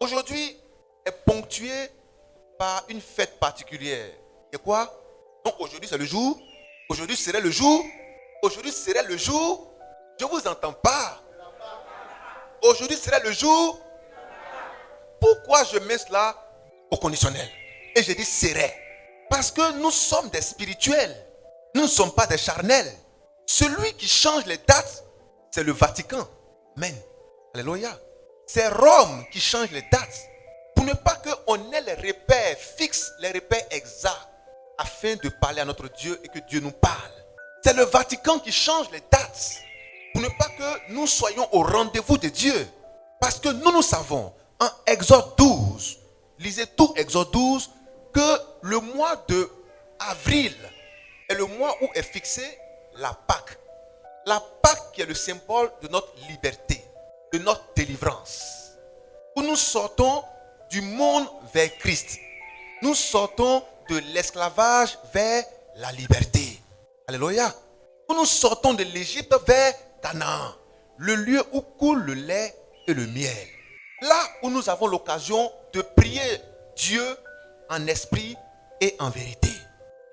Aujourd'hui est ponctué par une fête particulière. Et quoi? Donc aujourd'hui c'est le jour. Aujourd'hui serait le jour. Aujourd'hui serait le jour. Je ne vous entends pas. Aujourd'hui serait le jour. Pourquoi je mets cela au conditionnel? Et je dis serait. Parce que nous sommes des spirituels. Nous ne sommes pas des charnels. Celui qui change les dates, c'est le Vatican. Amen. Alléluia. C'est Rome qui change les dates. Pour ne pas qu'on ait les repères fixes, les repères exacts, afin de parler à notre Dieu et que Dieu nous parle. C'est le Vatican qui change les dates. Pour ne pas que nous soyons au rendez-vous de Dieu. Parce que nous savons, en Exode 12, lisez tout Exode 12, que le mois de avril est le mois où est fixée la Pâque. La Pâque qui est le symbole de notre liberté, de notre délivrance. Où nous sortons du monde vers Christ. Nous sortons de l'esclavage vers la liberté. Alléluia. Où nous sortons de l'Égypte vers Canaan, le lieu où coule le lait et le miel. Là où nous avons l'occasion de prier Dieu en esprit et en vérité.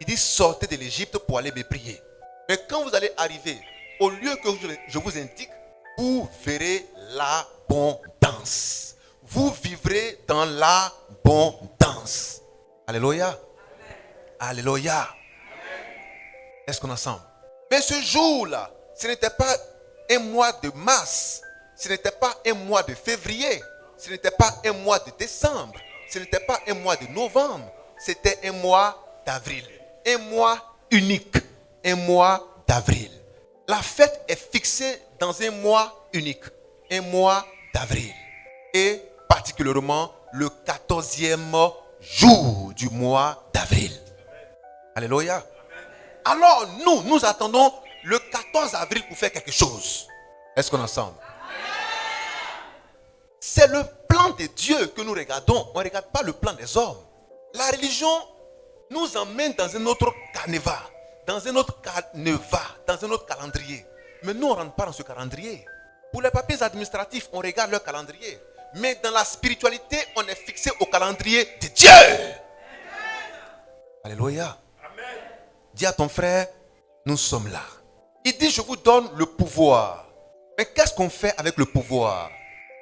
Il dit sortez de l'Égypte pour aller me prier. Mais quand vous allez arriver au lieu que je vous indique, vous verrez l'abondance. Vous vivrez dans l'abondance. Alléluia. Amen. Alléluia. Amen. Est-ce qu'on est ensemble? Mais ce jour-là, ce n'était pas un mois de mars. Ce n'était pas un mois de février. Ce n'était pas un mois de décembre. Ce n'était pas un mois de novembre. C'était un mois d'avril. Un mois unique. Un mois d'avril. La fête est fixée dans un mois unique. Un mois d'avril. Et particulièrement le 14e jour du mois d'avril. Alléluia. Alors nous attendons le 14 avril pour faire quelque chose. Est-ce qu'on est ensemble? C'est le plan de Dieu que nous regardons. On ne regarde pas le plan des hommes. La religion nous emmène dans un autre carnaval, dans un autre calendrier. Mais nous, on ne rentre pas dans ce calendrier. Pour les papiers administratifs, on regarde leur calendrier. Mais dans la spiritualité, on est fixé au calendrier de Dieu. Amen. Alléluia. Amen. Dis à ton frère, nous sommes là. Il dit, je vous donne le pouvoir. Mais qu'est-ce qu'on fait avec le pouvoir?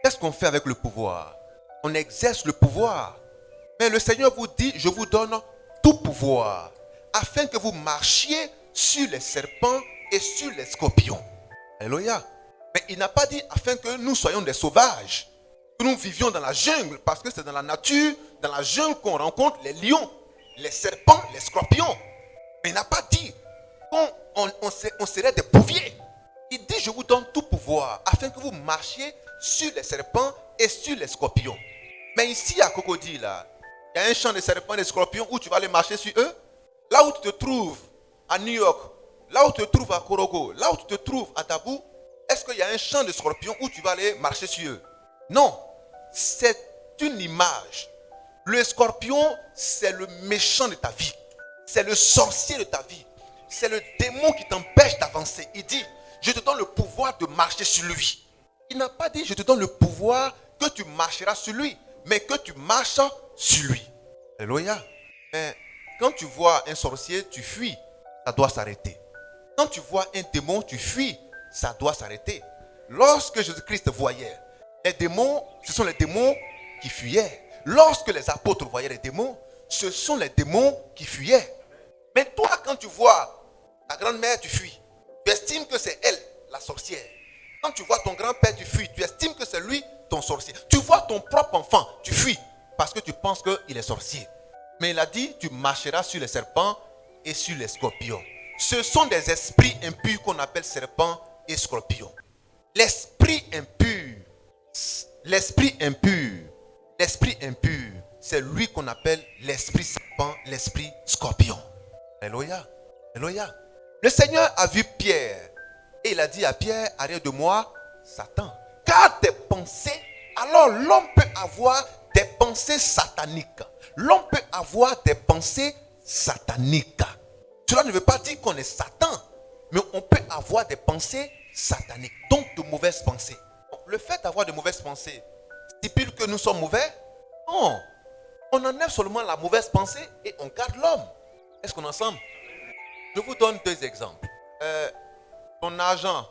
Qu'est-ce qu'on fait avec le pouvoir? On exerce le pouvoir. Mais le Seigneur vous dit, je vous donne tout pouvoir, afin que vous marchiez sur les serpents et sur les scorpions. Alléluia. Mais il n'a pas dit afin que nous soyons des sauvages, que nous vivions dans la jungle, parce que c'est dans la nature, dans la jungle qu'on rencontre les lions, les serpents, les scorpions. Mais il n'a pas dit qu'on serait des bouviers. Il dit, je vous donne tout pouvoir, afin que vous marchiez sur les serpents et sur les scorpions. Mais ici à Cocody, là, il y a un champ de serpents et de scorpions où tu vas aller marcher sur eux. Là où tu te trouves à New York, là où tu te trouves à Korogo, là où tu te trouves à Tabou, est-ce qu'il y a un champ de scorpions où tu vas aller marcher sur eux? Non, c'est une image. Le scorpion, c'est le méchant de ta vie. C'est le sorcier de ta vie. C'est le démon qui t'empêche d'avancer. Il dit, je te donne le pouvoir de marcher sur lui. Il n'a pas dit, je te donne le pouvoir que tu marcheras sur lui, mais que tu marches sur lui. Alléluia. Mais quand tu vois un sorcier, tu fuis. Ça doit s'arrêter. Quand tu vois un démon, tu fuis. Ça doit s'arrêter. Lorsque Jésus-Christ voyait les démons, ce sont les démons qui fuyaient. Lorsque les apôtres voyaient les démons, ce sont les démons qui fuyaient. Mais toi, quand tu vois ta grand-mère, tu fuis. Tu estimes que c'est elle, la sorcière. Quand tu vois ton grand-père, tu fuis. Tu estimes que c'est lui, ton sorcier. Tu vois ton propre enfant, tu fuis. Parce que tu penses qu'il est sorcier. Mais il a dit, tu marcheras sur les serpents et sur les scorpions. Ce sont des esprits impurs qu'on appelle serpents et scorpions. L'esprit impur, c'est lui qu'on appelle l'esprit serpent, l'esprit scorpion. Alléluia. Alléluia. Le Seigneur a vu Pierre et il a dit à Pierre, arrête de moi, Satan. Car tes pensées, alors l'homme peut avoir des pensées sataniques. L'homme peut avoir des pensées sataniques. Cela ne veut pas dire qu'on est Satan, mais on peut avoir des pensées sataniques, donc de mauvaises pensées. Le fait d'avoir de mauvaises pensées, stipule que nous sommes mauvais? Non. On enlève seulement la mauvaise pensée et on garde l'homme. Est-ce qu'on est ensemble? Je vous donne 2 exemples. Ton argent,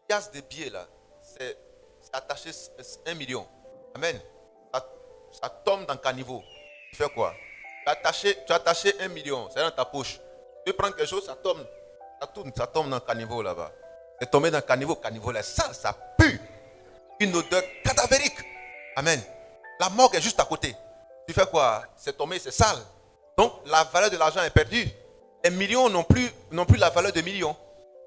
liasse de billets là, c'est attaché 1 million. Amen. Ça tombe dans le caniveau. Tu fais quoi? Tu as attaché 1 million, c'est dans ta poche. Tu prends quelque chose, ça tombe dans le caniveau là-bas. C'est tombé dans le caniveau là, ça pue. Une odeur cadavérique. Amen. La morgue est juste à côté. Tu fais quoi? C'est tombé, c'est sale. Donc la valeur de l'argent est perdue. Les millions n'ont plus la valeur de millions.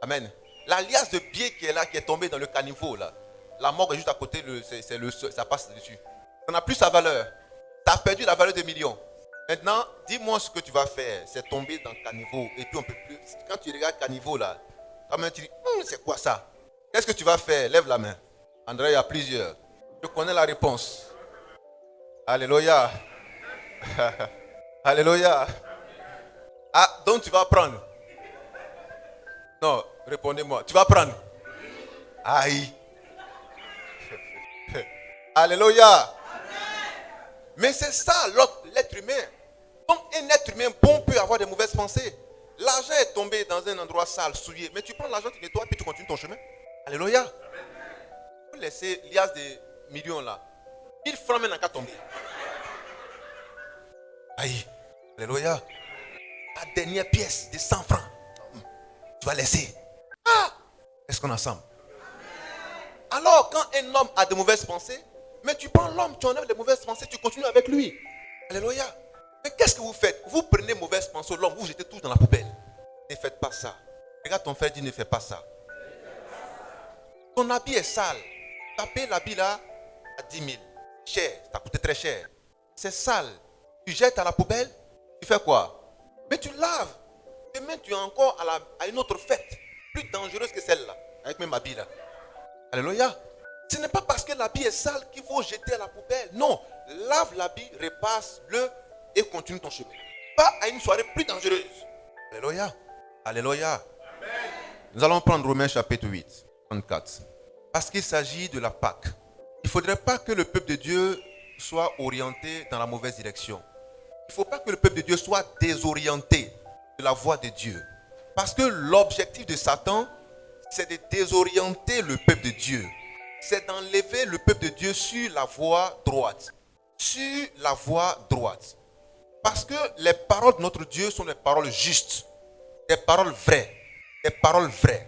Amen. La liasse de billets qui est là, qui est tombée dans le caniveau là. La morgue est juste à côté, ça passe dessus. Ça n'a plus sa valeur. Tu as perdu la valeur de millions. Maintenant, dis-moi ce que tu vas faire. C'est tomber dans le caniveau. Et puis on peut plus. Quand tu regardes le caniveau là, tu dis, c'est quoi ça? Qu'est-ce que tu vas faire? Lève la main. André, il y a plusieurs. Je connais la réponse. Alléluia. Alléluia. Ah, donc tu vas prendre. Non, répondez-moi. Tu vas prendre. Aïe. Alléluia. Mais c'est ça, l'être humain. Donc un être humain bon peut avoir des mauvaises pensées. L'argent est tombé dans un endroit sale, souillé. Mais tu prends l'argent, tu nettoies, puis tu continues ton chemin. Alléluia. Vous laissez liasse des millions là. 1000 francs maintenant qu'à tomber. Aïe. Alléluia. La dernière pièce de 100 francs. Tu vas laisser. Ah. Est-ce qu'on est ensemble? Alors quand un homme a de mauvaises pensées, mais tu prends l'homme, tu enlèves les mauvaises pensées, tu continues avec lui. Alléluia. Mais qu'est-ce que vous faites? Vous prenez mauvaises pensées, l'homme, vous jetez tout dans la poubelle. Ne faites pas ça. Regarde ton frère, dit ne fais pas ça. Ton habit est sale. Tu as payé l'habit là à 10 000. Cher, ça a coûté très cher. C'est sale. Tu jettes à la poubelle, tu fais quoi? Mais tu laves. Demain, tu es encore à une autre fête, plus dangereuse que celle-là, avec même habit là. Alléluia. Ce n'est pas parce que l'habit est sale qu'il faut jeter à la poubelle. Non, lave l'habit, repasse-le et continue ton chemin. Pas à une soirée plus dangereuse. Alléluia. Alléluia. Amen. Nous allons prendre Romains chapitre 8, 34. Parce qu'il s'agit de la Pâque. Il ne faudrait pas que le peuple de Dieu soit orienté dans la mauvaise direction. Il ne faut pas que le peuple de Dieu soit désorienté de la voie de Dieu. Parce que l'objectif de Satan, c'est de désorienter le peuple de Dieu. C'est d'enlever le peuple de Dieu sur la voie droite. Sur la voie droite. Parce que les paroles de notre Dieu sont des paroles justes. Des paroles vraies. Des paroles vraies.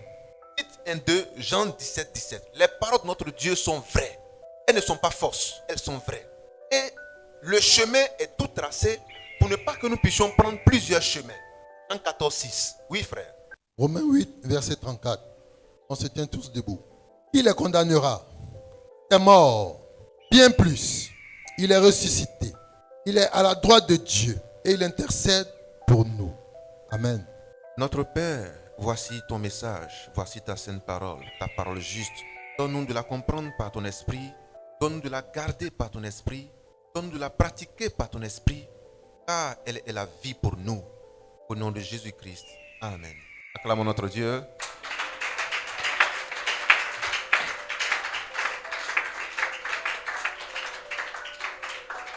Dites 1-2, Jean 17, 17. Les paroles de notre Dieu sont vraies. Elles ne sont pas fausses. Elles sont vraies. Et le chemin est tout tracé pour ne pas que nous puissions prendre plusieurs chemins. En 14, 6. Oui, frère. Romains 8, verset 34. On se tient tous debout. Il les condamnera. Il est mort. Bien plus. Il est ressuscité. Il est à la droite de Dieu. Et il intercède pour nous. Amen. Notre Père, voici ton message. Voici ta sainte parole. Ta parole juste. Donne-nous de la comprendre par ton esprit. Donne-nous de la garder par ton esprit. Donne-nous de la pratiquer par ton esprit. Car elle est la vie pour nous. Au nom de Jésus-Christ. Amen. Acclamons notre Dieu.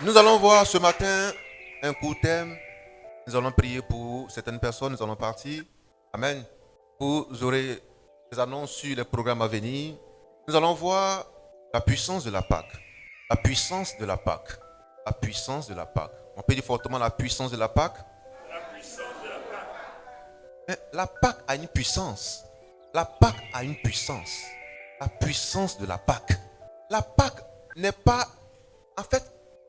Nous allons voir ce matin un court thème. Nous allons prier pour certaines personnes. Nous allons partir. Amen. Vous aurez des annonces sur les programmes à venir. Nous allons voir la puissance de la Pâque. La puissance de la Pâque. La puissance de la Pâque. On peut dire fortement la puissance de la Pâque. La puissance de la Pâque. Mais la Pâque a une puissance. La Pâque a une puissance. La puissance de la Pâque. La Pâque n'est pas... En fait,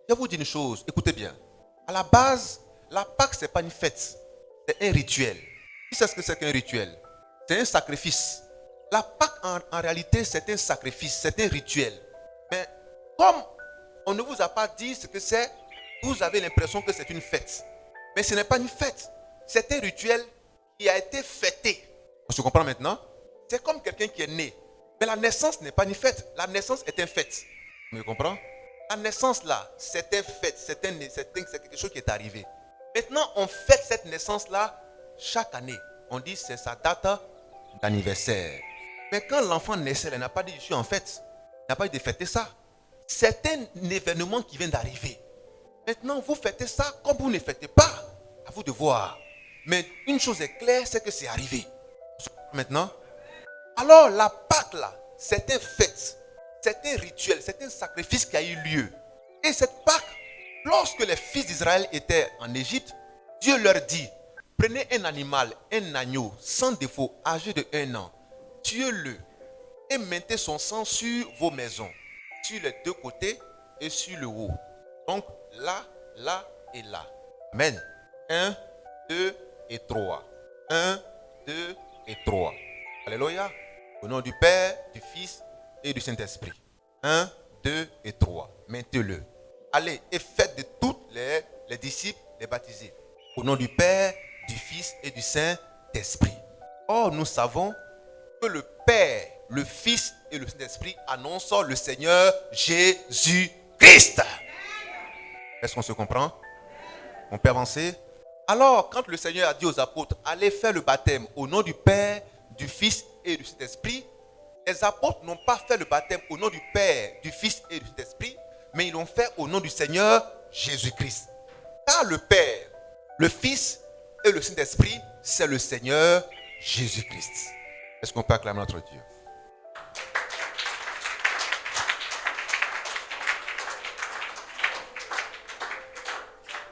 je vais vous dire une chose. Écoutez bien. À la base, la Pâque, ce n'est pas une fête. C'est un rituel. Qui sait ce que c'est qu'un rituel? C'est un sacrifice. La Pâque, en réalité, c'est un sacrifice. C'est un rituel. Mais comme on ne vous a pas dit ce que c'est, vous avez l'impression que c'est une fête. Mais ce n'est pas une fête. C'est un rituel qui a été fêté. On se comprend maintenant? C'est comme quelqu'un qui est né. Mais la naissance n'est pas une fête. La naissance est un fait. Vous me comprenez? La naissance là, c'est un fait. C'est quelque chose qui est arrivé. Maintenant, on fête cette naissance là chaque année. On dit c'est sa date d'anniversaire. Mais quand l'enfant naissait, il n'a pas dit je suis en fête. Il n'a pas dit de fêter ça. c'est un événement qui vient d'arriver. Maintenant, vous fêtez ça comme vous ne fêtez pas. À vous de voir. Mais une chose est claire, c'est que c'est arrivé. Maintenant, alors la Pâque là, c'est un fête, c'est un rituel, c'est un sacrifice qui a eu lieu. Et cette Pâque, lorsque les fils d'Israël étaient en Égypte, Dieu leur dit, prenez un animal, un agneau, sans défaut, âgé de 1 an, tuez-le et mettez son sang sur vos maisons, sur les 2 côtés et sur le haut. Donc là, là et là. Amen. 1, 2 et 3. 1, 2 et 3. Alléluia. Au nom du Père, du Fils et du Saint-Esprit. 1, 2 et 3. Mettez-le. Allez et faites de tous les disciples les baptiser. Au nom du Père, du Fils et du Saint-Esprit. Or, nous savons que le Père, le Fils et le Saint-Esprit annoncent le Seigneur Jésus-Christ. Est-ce qu'on se comprend? On peut avancer? Alors, quand le Seigneur a dit aux apôtres, allez faire le baptême au nom du Père, du Fils et du Saint-Esprit, les apôtres n'ont pas fait le baptême au nom du Père, du Fils et du Saint-Esprit, mais ils l'ont fait au nom du Seigneur Jésus-Christ. Car le Père, le Fils et le Saint-Esprit, c'est le Seigneur Jésus-Christ. Est-ce qu'on peut acclamer notre Dieu?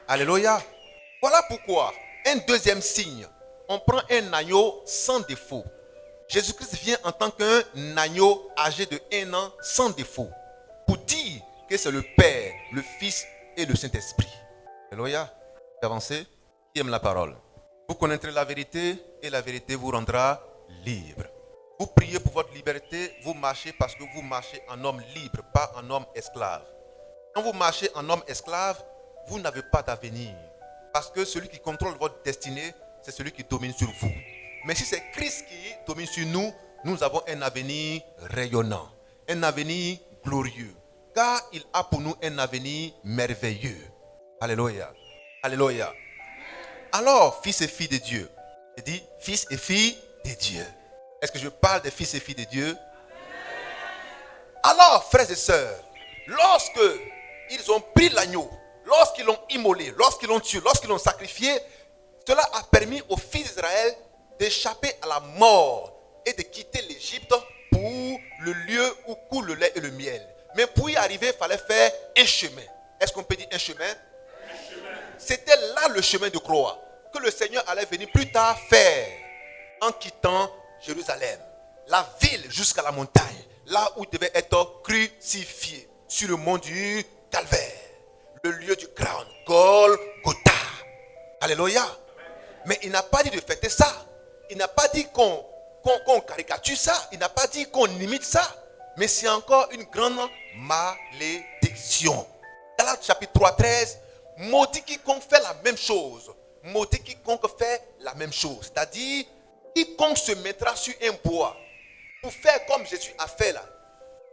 Alléluia. Voilà pourquoi, un deuxième signe, on prend un agneau sans défaut. Jésus-Christ vient en tant qu'un agneau âgé de 1 an sans défaut, pour dire que c'est le Père, le Fils et le Saint-Esprit. Alléluia. Avancez. Qui aime la parole? Vous connaîtrez la vérité et la vérité vous rendra libre. Vous priez pour votre liberté, vous marchez parce que vous marchez en homme libre, pas en homme esclave. Quand vous marchez en homme esclave, vous n'avez pas d'avenir. Parce que celui qui contrôle votre destinée, c'est celui qui domine sur vous. Mais si c'est Christ qui domine sur nous, nous avons un avenir rayonnant, un avenir glorieux. Car il a pour nous un avenir merveilleux. Alléluia. Alléluia. Alors, fils et filles de Dieu. Je dis fils et filles de Dieu. Est-ce que je parle des fils et filles de Dieu? Alors, frères et sœurs, lorsque ils ont pris l'agneau, lorsqu'ils l'ont immolé, lorsqu'ils l'ont tué, lorsqu'ils l'ont sacrifié, cela a permis aux fils d'Israël d'échapper à la mort et de quitter l'Égypte pour le lieu où coule le lait et le miel. Mais pour y arriver, il fallait faire un chemin. Est-ce qu'on peut dire un chemin? C'était là le chemin de croix que le Seigneur allait venir plus tard faire en quittant Jérusalem, la ville jusqu'à la montagne, là où il devait être crucifié, sur le mont du Calvaire, le lieu du crâne, Golgotha. Alléluia. Mais il n'a pas dit de fêter ça. Il n'a pas dit qu'on caricature ça. Il n'a pas dit qu'on imite ça. Mais c'est encore une grande malédiction. Galates chapitre 3, 13. Maudit quiconque fait la même chose. Maudit quiconque fait la même chose. C'est-à-dire, quiconque se mettra sur un bois pour faire comme Jésus a fait là,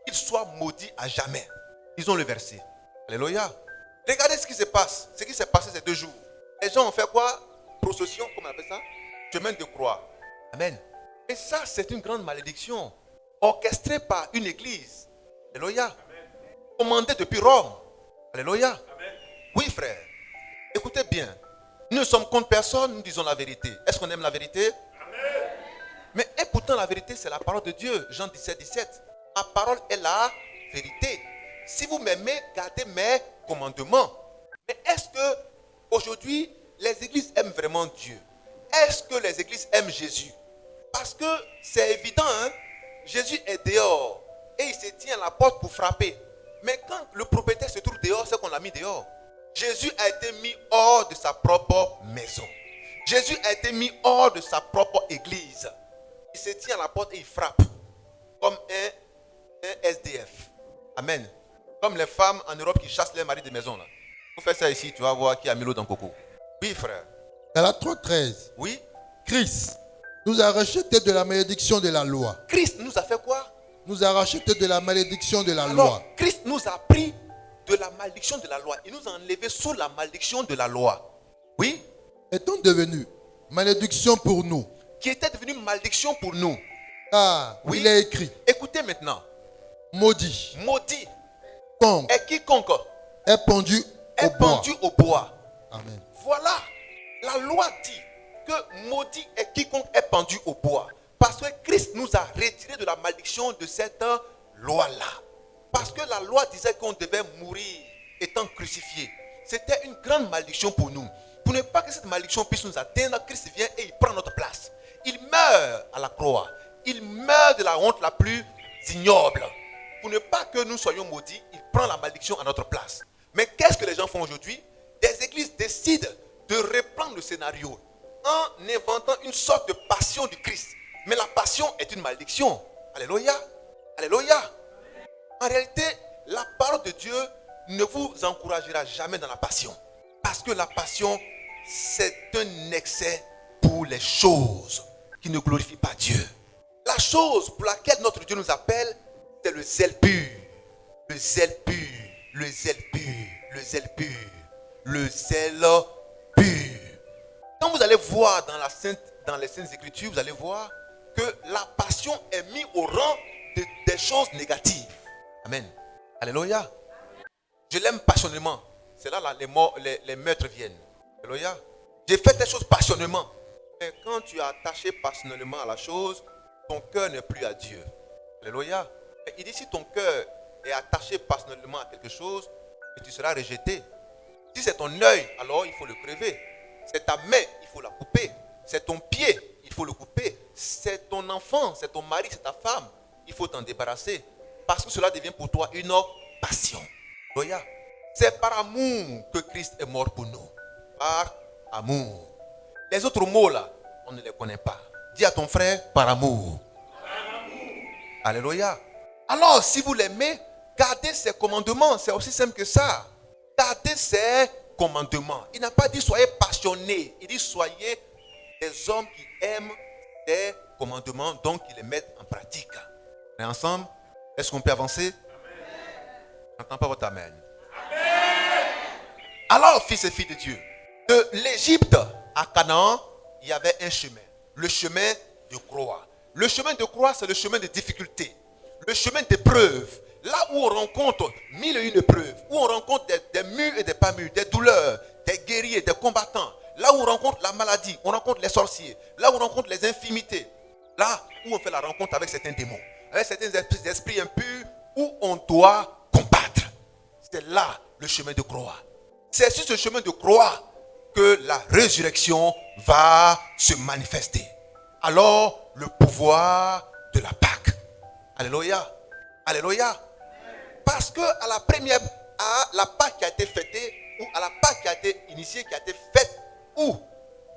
qu'il soit maudit à jamais. Lisons le verset. Alléluia. Regardez ce qui se passe. Ce qui s'est passé ces 2 jours. Les gens ont fait quoi? Procession, comment on appelle ça? Chemin de croix. Amen. Et ça, c'est une grande malédiction. Orchestrée par une église. Alléluia. Commandée depuis Rome. Alléluia. Amen. Oui, frère. Écoutez bien. Nous ne sommes contre personne, nous disons la vérité. Est-ce qu'on aime la vérité? Amen. Mais et pourtant, la vérité, c'est la parole de Dieu. Jean 17, 17. Ma parole est la vérité. Si vous m'aimez, gardez mes commandements. Mais est-ce que aujourd'hui, les églises aiment vraiment Dieu? Est-ce que les églises aiment Jésus? Parce que c'est évident, hein? Jésus est dehors et il se tient à la porte pour frapper. Mais quand le propriétaire se trouve dehors, c'est qu'on l'a mis dehors. Jésus a été mis hors de sa propre maison. Jésus a été mis hors de sa propre église. Il se tient à la porte et il frappe comme un SDF. Amen. Comme les femmes en Europe qui chassent les maris de maison. Là. Vous faites ça ici, tu vas voir qui a mis l'eau dans le coco. Oui, frère. Galates 3, 13. Oui. Christ nous a racheté de la malédiction de la loi. Christ nous a fait quoi? Nous a racheté de la malédiction de la Alors, loi. Christ nous a pris de la malédiction de la loi. Il nous a enlevé sous la malédiction de la loi. Oui. Étant devenu malédiction pour nous. Qui était devenu malédiction pour nous. Ah, oui. Il est écrit. Écoutez maintenant. Maudit. Maudit. quiconque est pendu au est bois. pendu au bois. Amen. Voilà, la loi dit que maudit est quiconque est pendu au bois. Parce que Christ nous a retirés de la malédiction de cette loi-là. Parce que la loi disait qu'on devait mourir étant crucifié. C'était une grande malédiction pour nous. Pour ne pas que cette malédiction puisse nous atteindre, Christ vient et il prend notre place. Il meurt à la croix. Il meurt de la honte la plus ignoble. Pour ne pas que nous soyons maudits, il prend la malédiction à notre place. Mais qu'est-ce que les gens font aujourd'hui? Des églises décident de reprendre le scénario en inventant une sorte de passion du Christ. Mais la passion est une malédiction. Alléluia. Alléluia. En réalité, la parole de Dieu ne vous encouragera jamais dans la passion. Parce que la passion, c'est un excès pour les choses qui ne glorifient pas Dieu. La chose pour laquelle notre Dieu nous appelle, c'est le zèle pur. Le zèle pur. Le zèle pur. Le zèle pur. Le zèle pur. Quand vous allez voir dans les Saintes Écritures, vous allez voir que la passion est mise au rang des choses négatives. Amen. Alléluia. Je l'aime passionnément. C'est là les meurtres viennent. Alléluia. J'ai fait des choses passionnément. Mais quand tu es attaché passionnellement à la chose, ton cœur n'est plus à Dieu. Alléluia. Et il dit si ton cœur est attaché passionnellement à quelque chose, tu seras rejeté. Si c'est ton œil, alors il faut le crever. C'est ta main, il faut la couper. C'est ton pied, il faut le couper. C'est ton enfant, c'est ton mari, c'est ta femme. Il faut t'en débarrasser. Parce que cela devient pour toi une passion. Alléluia. C'est par amour que Christ est mort pour nous. Par amour. Les autres mots là, on ne les connaît pas. Dis à ton frère, par amour. Par amour. Alléluia. Alors, si vous l'aimez, gardez ses commandements. C'est aussi simple que ça. Gardez ses commandements. Il n'a pas dit soyez passionnés. Il dit soyez des hommes qui aiment ses commandements, donc qui les mettent en pratique. On est ensemble? Est-ce qu'on peut avancer? Je n'entends pas votre amen. Alors, fils et filles de Dieu, de l'Égypte à Canaan, il y avait un chemin. Le chemin de croix. Le chemin de croix, c'est le chemin de difficulté. Le chemin d'épreuve. Là où on rencontre mille et une épreuves, où on rencontre des mûrs et des pas mûrs, des douleurs, des guerriers, des combattants. Là où on rencontre la maladie, on rencontre les sorciers. Là où on rencontre les infimités. Là où on fait la rencontre avec certains démons, avec certains esprits impurs, où on doit combattre. C'est là le chemin de croix. C'est sur ce chemin de croix que la résurrection va se manifester. Alors, le pouvoir de la Pâque. Alléluia. Alléluia. Parce que à la Pâque qui a été fêtée, ou à la Pâque qui a été initiée, qui a été faite, où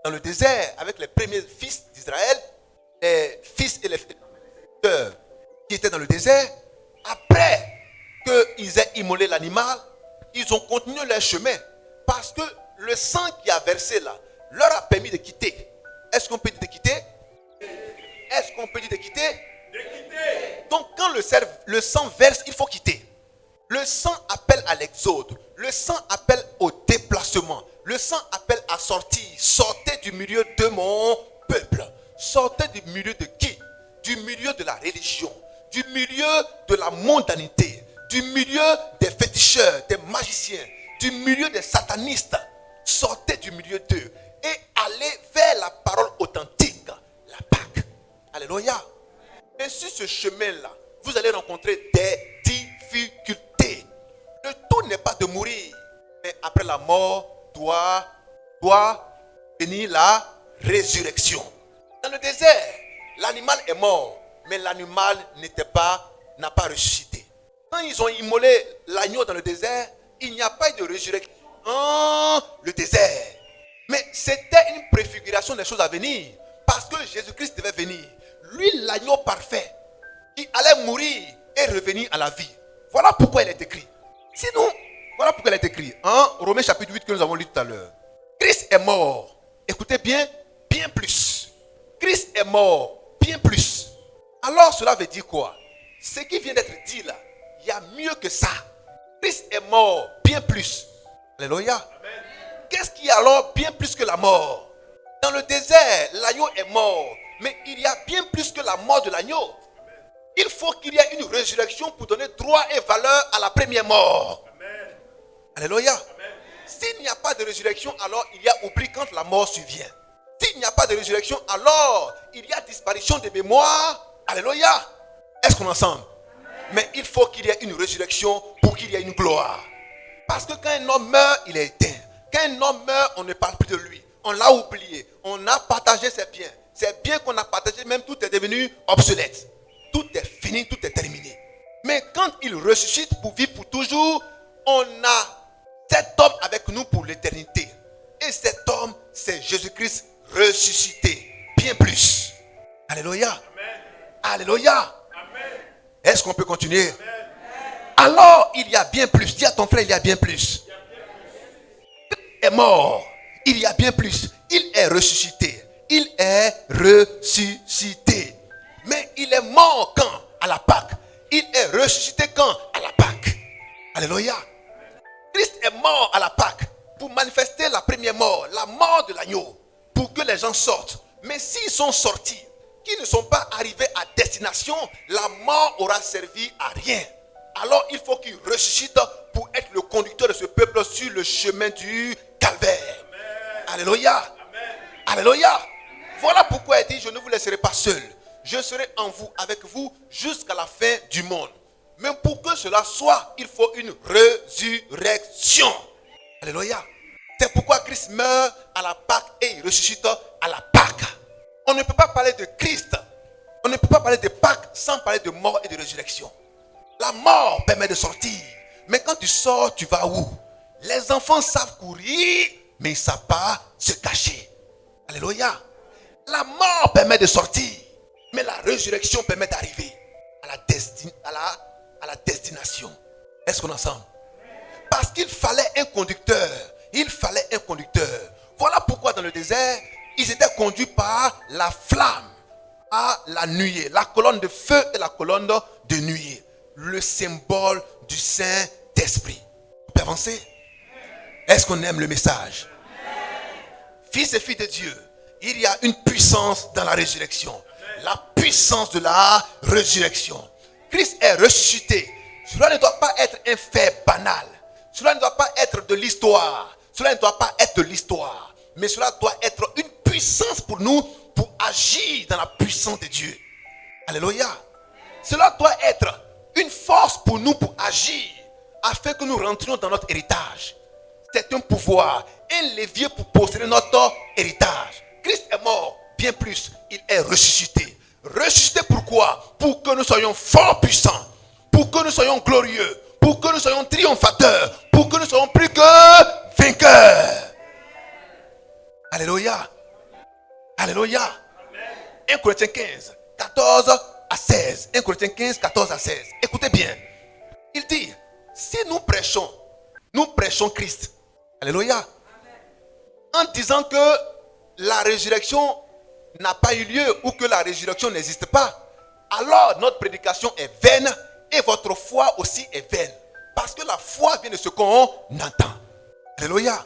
dans le désert, avec les premiers fils d'Israël, les fils et les sœurs qui étaient dans le désert, après qu'ils aient immolé l'animal, ils ont continué leur chemin. Parce que le sang qui a versé là, leur a permis de quitter. Est-ce qu'on peut dire de quitter? Est-ce qu'on peut dire de quitter? De quitter. Donc quand le sang verse, il faut quitter. Le sang appelle à l'exode. Le sang appelle au déplacement. Le sang appelle à sortir. Sortez du milieu de mon peuple. Sortez du milieu de qui? Du milieu de la religion. Du milieu de la mondanité. Du milieu des féticheurs, des magiciens. Du milieu des satanistes. Sortez du milieu d'eux. Et allez vers la parole authentique. La Pâque. Alléluia. Et sur ce chemin-là, vous allez rencontrer des difficultés. Le tout n'est pas de mourir. Mais après la mort, doit venir la résurrection. Dans le désert, l'animal est mort. Mais l'animal n'a pas ressuscité. Quand ils ont immolé l'agneau dans le désert, il n'y a pas eu de résurrection dans le désert. Mais c'était une préfiguration des choses à venir. Parce que Jésus-Christ devait venir. Lui, l'agneau parfait, qui allait mourir et revenir à la vie. Voilà pourquoi il est écrit. Sinon, voilà pourquoi il est écrit. Romains chapitre 8 que nous avons lu tout à l'heure. Christ est mort. Écoutez bien, bien plus. Christ est mort, bien plus. Alors cela veut dire quoi? Ce qui vient d'être dit là, il y a mieux que ça. Christ est mort, bien plus. Alléluia. Qu'est-ce qui est alors bien plus que la mort? Dans le désert, l'agneau est mort. Mais il y a bien plus que la mort de l'agneau. Il faut qu'il y ait une résurrection pour donner droit et valeur à la première mort. Amen. Alléluia. Amen. S'il n'y a pas de résurrection, alors il y a oubli quand la mort survient. S'il n'y a pas de résurrection, alors il y a disparition de mémoire. Alléluia. Est-ce qu'on est ensemble? Mais il faut qu'il y ait une résurrection pour qu'il y ait une gloire. Parce que quand un homme meurt, il est éteint. Quand un homme meurt, on ne parle plus de lui. On l'a oublié. On a partagé ses biens. Ces biens qu'on a partagés, même tout est devenu obsolète. Tout est fini, tout est terminé. Mais quand il ressuscite pour vivre pour toujours, on a cet homme avec nous pour l'éternité. Et cet homme, c'est Jésus-Christ ressuscité. Bien plus. Alléluia. Amen. Alléluia. Amen. Est-ce qu'on peut continuer? Amen. Alors, il y a bien plus. Dis à ton frère, il y a bien plus. Il est mort. Il y a bien plus. Il est ressuscité. Il est ressuscité. Mais il est mort quand? À la Pâque. Il est ressuscité quand? À la Pâque. Alléluia. Christ est mort à la Pâque pour manifester la première mort, la mort de l'agneau, pour que les gens sortent. Mais s'ils sont sortis, qu'ils ne sont pas arrivés à destination, la mort aura servi à rien. Alors il faut qu'il ressuscite pour être le conducteur de ce peuple sur le chemin du calvaire. Amen. Alléluia. Amen. Alléluia. Amen. Voilà pourquoi il dit, je ne vous laisserai pas seul. Je serai en vous, avec vous, jusqu'à la fin du monde. Mais pour que cela soit, il faut une résurrection. Alléluia. C'est pourquoi Christ meurt à la Pâque et il ressuscite à la Pâque. On ne peut pas parler de Christ. On ne peut pas parler de Pâque sans parler de mort et de résurrection. La mort permet de sortir. Mais quand tu sors, tu vas où? Les enfants savent courir, mais ils ne savent pas se cacher. Alléluia. La mort permet de sortir. Mais la résurrection permet d'arriver à la destination. Est-ce qu'on est ensemble? Parce qu'il fallait un conducteur. Il fallait un conducteur. Voilà pourquoi dans le désert, ils étaient conduits par la flamme, par la nuée. La colonne de feu et la colonne de nuée. Le symbole du Saint-Esprit. On peut avancer? Est-ce qu'on aime le message? Fils et filles de Dieu, il y a une puissance dans la résurrection. La puissance de la résurrection. Christ est ressuscité. Cela ne doit pas être un fait banal. Cela ne doit pas être de l'histoire. Cela ne doit pas être de l'histoire. Mais cela doit être une puissance pour nous, pour agir dans la puissance de Dieu. Alléluia. Cela doit être une force pour nous, pour agir, afin que nous rentrions dans notre héritage. C'est un pouvoir, un levier pour posséder notre héritage. Christ est mort, bien plus, il est ressuscité. Ressuscité pourquoi? Pour que nous soyons fort puissants, pour que nous soyons glorieux, pour que nous soyons triomphateurs, pour que nous soyons plus que vainqueurs. Alléluia. Alléluia. 1 Corinthiens 15, 14 à 16. 1 Corinthiens 15, 14 à 16. Écoutez bien. Il dit, si nous prêchons Christ. Alléluia. En disant que la résurrection n'a pas eu lieu ou que la résurrection n'existe pas, alors notre prédication est vaine et votre foi aussi est vaine. Parce que la foi vient de ce qu'on entend. Alléluia.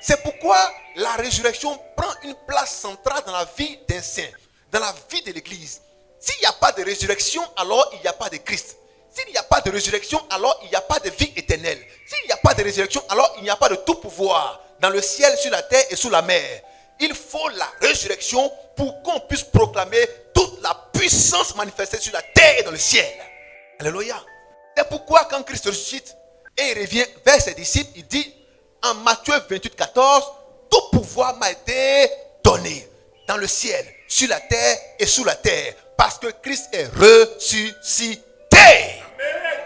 C'est pourquoi la résurrection prend une place centrale dans la vie d'un saint, dans la vie de l'église. S'il n'y a pas de résurrection, alors il n'y a pas de Christ. S'il n'y a pas de résurrection, alors il n'y a pas de vie éternelle. S'il n'y a pas de résurrection, alors il n'y a pas de tout pouvoir dans le ciel, sur la terre et sous la mer. Il faut la résurrection pour qu'on puisse proclamer toute la puissance manifestée sur la terre et dans le ciel. Alléluia. C'est pourquoi quand Christ ressuscite et il revient vers ses disciples, il dit en Matthieu 28, 14, tout pouvoir m'a été donné dans le ciel, sur la terre et sous la terre, parce que Christ est ressuscité. Amen.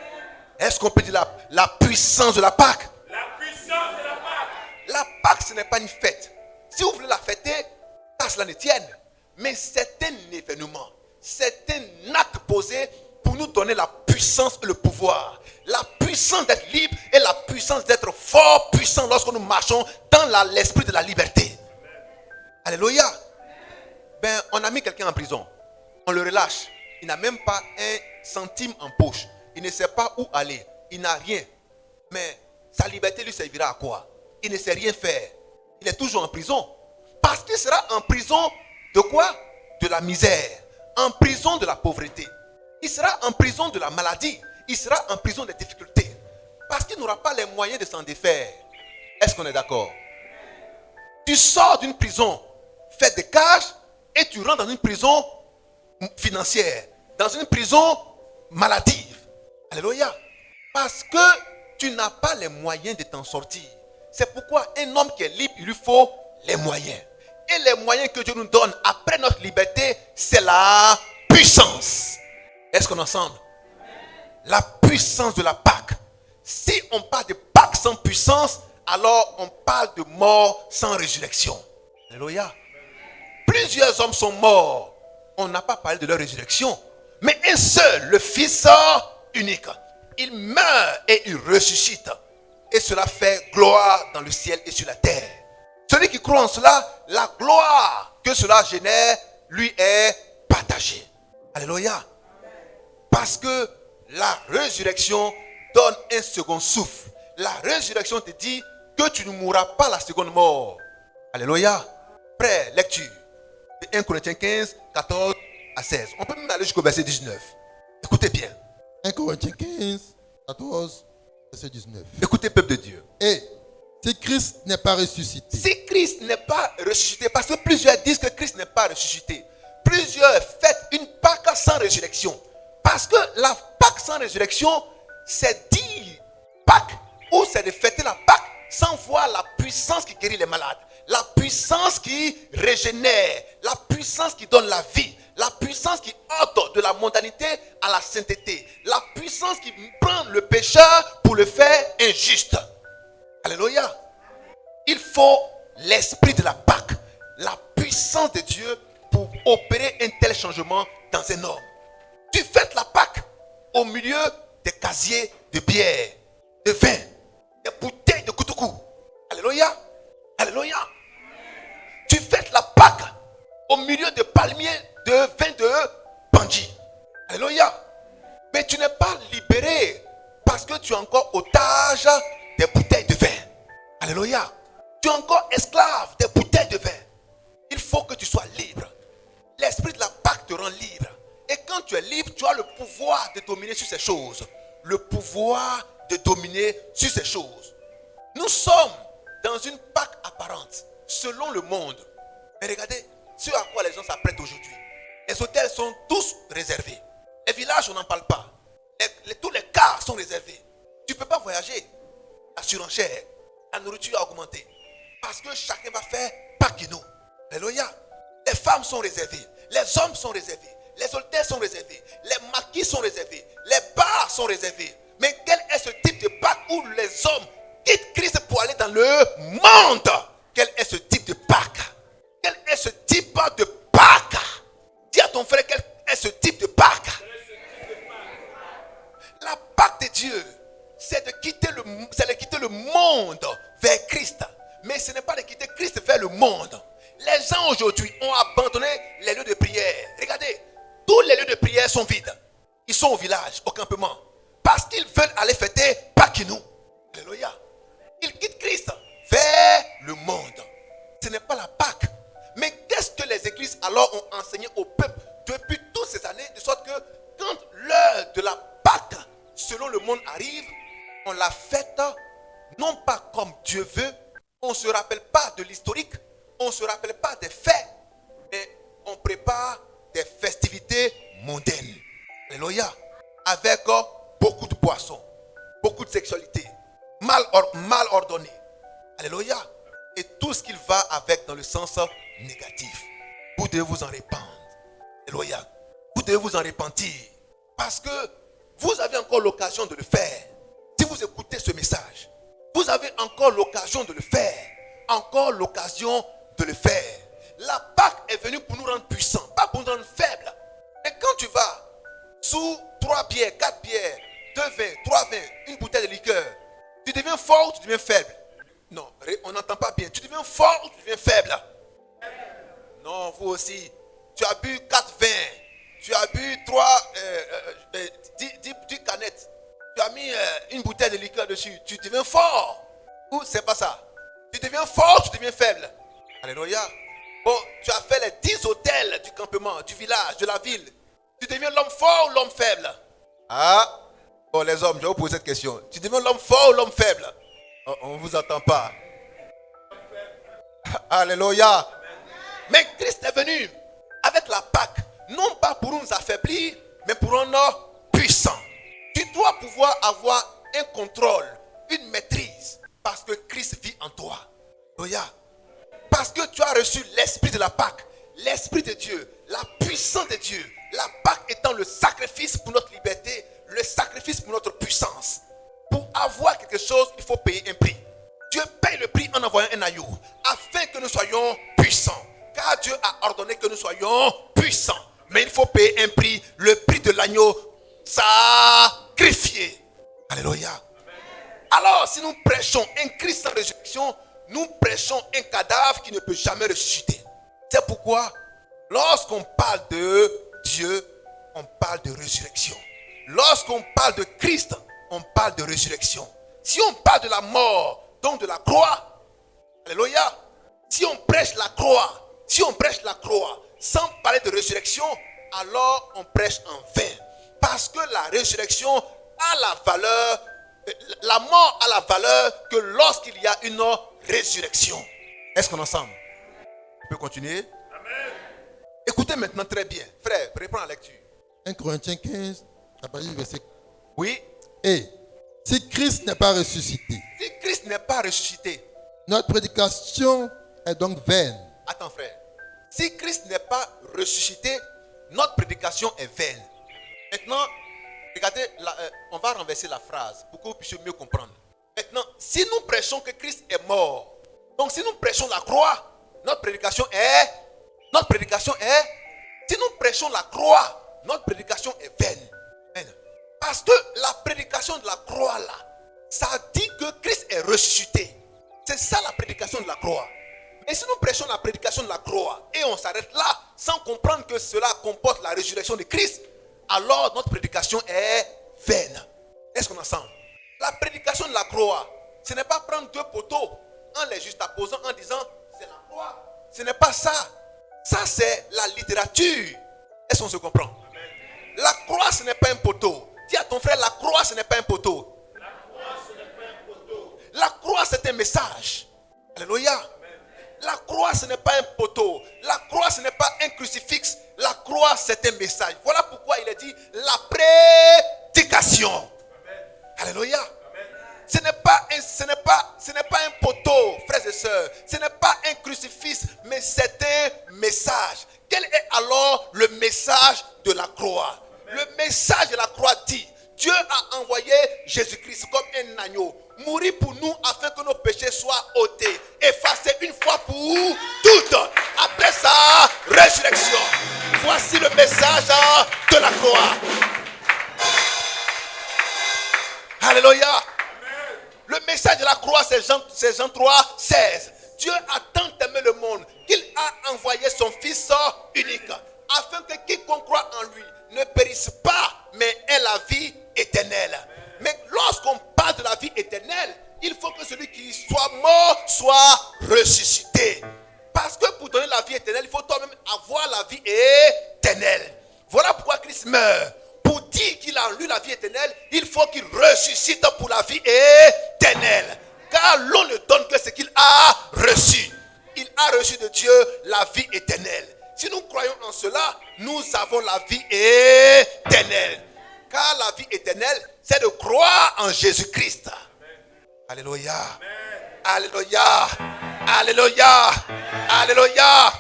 Est-ce qu'on peut dire la puissance de la Pâque? La puissance de la Pâque. La Pâque, ce n'est pas une fête. Si vous voulez la fêter, qu'à cela ne tienne. Mais c'est un événement. C'est un acte posé pour nous donner la puissance et le pouvoir. La puissance d'être libre et la puissance d'être fort puissant lorsque nous marchons dans l'esprit de la liberté. Alléluia. Ben, on a mis quelqu'un en prison. On le relâche. Il n'a même pas un centime en poche. Il ne sait pas où aller. Il n'a rien. Mais sa liberté lui servira à quoi? Il ne sait rien faire. Il est toujours en prison. Parce qu'il sera en prison de quoi? De la misère. En prison de la pauvreté. Il sera en prison de la maladie. Il sera en prison des difficultés. Parce qu'il n'aura pas les moyens de s'en défaire. Est-ce qu'on est d'accord? Tu sors d'une prison faite de cages et tu rentres dans une prison financière. Dans une prison maladive. Alléluia. Parce que tu n'as pas les moyens de t'en sortir. C'est pourquoi un homme qui est libre, il lui faut les moyens. Et les moyens que Dieu nous donne après notre liberté, c'est la puissance. Est-ce qu'on est ensemble? La puissance de la Pâque. Si on parle de Pâque sans puissance, alors on parle de mort sans résurrection. Alléluia. Plusieurs hommes sont morts. On n'a pas parlé de leur résurrection. Mais un seul, le Fils unique. Il meurt et il ressuscite. Et cela fait gloire dans le ciel et sur la terre. Celui qui croit en cela, la gloire que cela génère, lui est partagée. Alléluia. Parce que la résurrection donne un second souffle. La résurrection te dit que tu ne mourras pas la seconde mort. Alléluia. Prêt, lecture. De 1 Corinthiens 15, 14 à 16. On peut même aller jusqu'au verset 19. Écoutez bien. 1 Corinthiens 15, 14, verset 19. Écoutez, peuple de Dieu. Et si Christ n'est pas ressuscité, Si Christ n'est pas ressuscité, parce que plusieurs disent que Christ n'est pas ressuscité, plusieurs fêtent une Pâque sans résurrection. Parce que la Pâque sans résurrection, c'est dire Pâque, ou c'est de fêter la Pâque sans voir la puissance qui guérit les malades, la puissance qui régénère, la puissance qui donne la vie, la puissance qui ôte de la mondanité à la sainteté, la puissance qui prend le pécheur pour le faire injuste. Alléluia. Il faut l'esprit de la Pâque, la puissance de Dieu pour opérer un tel changement dans un homme. Tu fêtes la Pâque au milieu des casiers de bière, de vin, des bouteilles de koutoukou. Alléluia. Alléluia. Tu fêtes la Pâque au milieu de palmiers de vin de bandit. Alléluia. Mais tu n'es pas libéré parce que tu es encore otage des bouteilles de vin. Alléluia. Tu es encore esclave des bouteilles de vin. Il faut que tu sois libre. L'esprit de la Pâque te rend libre. Et quand tu es libre, tu as le pouvoir de dominer sur ces choses. Le pouvoir de dominer sur ces choses. Nous sommes dans une Pâque apparente, selon le monde. Mais regardez ce à quoi les gens s'apprêtent aujourd'hui. Les hôtels sont tous réservés. Les villages, on n'en parle pas. Tous les cars sont réservés. Tu ne peux pas voyager. La surenchère, la nourriture a augmenté. Parce que chacun va faire Pâquino. Alléluia. Les femmes sont réservées. Les hommes sont réservés. Les hôtels sont réservés. Les maquis sont réservés. Les bars sont réservés. Mais quel est ce type de Pâque où les hommes quittent Christ pour aller dans le monde? Quel est ce type de Pâque? Quel est ce type de Pâque? Dis à ton frère, quel est ce type de Pâque? La Pâque de Dieu, c'est de quitter le monde vers Christ. Mais ce n'est pas de quitter Christ vers le monde. Les gens aujourd'hui ont abandonné les lieux de prière. Regardez, tous les lieux de prière sont vides. Ils sont au village, au campement. Parce qu'ils veulent aller fêter Pâquinou. Alléluia. Ils quittent Christ vers le monde. Ce n'est pas la Pâque. Mais qu'est-ce que les églises alors ont enseigné au peuple depuis toutes ces années, de sorte que quand l'heure de la Pâque, selon le monde arrive, on la fête non pas comme Dieu veut, on ne se rappelle pas de l'historique, on ne se rappelle pas des faits, mais on prépare des festivités mondaines. Alléluia. Avec beaucoup de boissons, beaucoup de sexualité, mal ordonnée. Alléluia. Et tout ce qu'il va avec dans le sens négatif. Vous devez vous en répandre. Alléluia. Vous devez vous en repentir. Parce que vous avez encore l'occasion de le faire. Si vous écoutez ce message, vous avez encore l'occasion de le faire. Encore l'occasion de le faire. La Pâque est venue pour nous rendre puissants, pas pour nous rendre faibles. Et quand tu vas sous 3 bières, 4 bières, 2 vins, 3 vins, une bouteille de liqueur, tu deviens fort ou tu deviens faible? Non, on n'entend pas bien. Tu deviens fort ou tu deviens faible? Non, vous aussi. Tu as bu 4 vins. Tu as bu 10 canettes. Tu as mis une bouteille de liqueur dessus. Tu deviens fort. Ou c'est pas ça? Tu deviens fort ou tu deviens faible? Alléluia. Bon, tu as fait les 10 hôtels du campement, du village, de la ville. Tu deviens l'homme fort ou l'homme faible? Ah, bon les hommes, je vais vous poser cette question. Tu deviens l'homme fort ou l'homme faible? On ne vous entend pas. Alléluia. Mais Christ est venu avec la Pâque, non pas pour nous affaiblir, mais pour un homme puissant. Tu dois pouvoir avoir un contrôle, une maîtrise, parce que Christ vit en toi. Alléluia. Parce que tu as reçu l'esprit de la Pâque, l'esprit de Dieu, la puissance de Dieu. La Pâque étant le sacrifice pour notre liberté, le sacrifice pour notre puissance. Pour avoir quelque chose, il faut payer un prix. Dieu paye le prix en envoyant un agneau, afin que nous soyons puissants. Car Dieu a ordonné que nous soyons puissants. Mais il faut payer un prix, le prix de l'agneau sacrifié. Alléluia. Alors, si nous prêchons un Christ sans résurrection, nous prêchons un cadavre qui ne peut jamais ressusciter. C'est pourquoi, lorsqu'on parle de Dieu, on parle de résurrection. Lorsqu'on parle de Christ, on parle de résurrection. Si on parle de la mort, donc de la croix, alléluia. Si on prêche la croix, sans parler de résurrection, alors on prêche en vain. Parce que la résurrection a la valeur, la mort a la valeur que lorsqu'il y a une résurrection. Est-ce qu'on est ensemble? On peut continuer? Amen. Écoutez maintenant très bien. Frère, reprends la lecture. 1 Corinthiens 15, à partir du verset. Oui. Et si Christ n'est pas ressuscité, notre prédication est donc vaine. Attends frère. Si Christ n'est pas ressuscité, notre prédication est vaine. Maintenant, regardez, on va renverser la phrase pour que vous puissiez mieux comprendre. Maintenant, si nous prêchons que Christ est mort, donc si nous prêchons la croix, notre prédication est, si nous prêchons la croix, notre prédication est vaine. Parce que la prédication de la croix là, ça dit que Christ est ressuscité. C'est ça la prédication de la croix. Mais si nous prêchons la prédication de la croix et on s'arrête là sans comprendre que cela comporte la résurrection de Christ, alors notre prédication est vaine. Est-ce qu'on est ensemble? La prédication de la croix, ce n'est pas prendre deux poteaux en les juxtaposant en disant c'est la croix. Ce n'est pas ça. Ça c'est la littérature. Est-ce qu'on se comprend? La croix ce n'est pas un poteau. Dis à ton frère, la croix ce n'est pas un poteau. La croix c'est un message. Alléluia. La croix ce n'est pas un poteau. La croix ce n'est pas un crucifix. La croix c'est un message. Voilà pourquoi il est dit la prédication. Alléluia. Ce n'est pas un poteau, frères et sœurs. Ce n'est pas un crucifix, mais c'est un message. Quel est alors le message de la croix? Le message de la croix dit, Dieu a envoyé Jésus-Christ comme un agneau, mourir pour nous afin que nos péchés soient ôtés, effacés une fois pour toutes, après sa résurrection. Voici le message de la croix. Alléluia. Le message de la croix, c'est Jean 3, 16. Dieu a tant aimé le monde qu'il a envoyé son Fils unique, afin que quiconque croit en lui ne périsse pas, mais ait la vie éternelle. Mais lorsqu'on parle de la vie éternelle, il faut que celui qui soit mort soit ressuscité. Parce que pour donner la vie éternelle, il faut toi-même avoir la vie éternelle. Voilà pourquoi Christ meurt. Pour dire qu'il a en lui la vie éternelle, il faut qu'il ressuscite pour la vie éternelle. Car l'on ne donne que ce qu'il a reçu. Il a reçu de Dieu la vie éternelle. Si nous croyons en cela, nous avons la vie éternelle. Car la vie éternelle, c'est de croire en Jésus-Christ. Alléluia. Alléluia. Alléluia. Alléluia.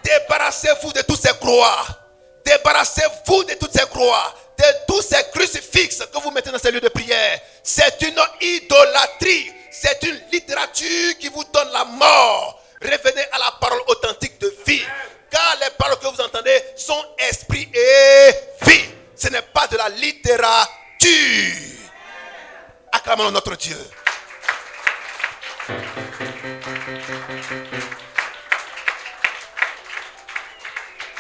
Débarrassez-vous de toutes ces croix. Débarrassez-vous de toutes ces croix, de tous ces crucifixes que vous mettez dans ces lieux de prière. C'est une idolâtrie. C'est une littérature qui vous donne la mort. Revenez à la parole authentique de vie. Car les paroles que vous entendez sont esprit et vie. Ce n'est pas de la littérature. Acclamons notre Dieu.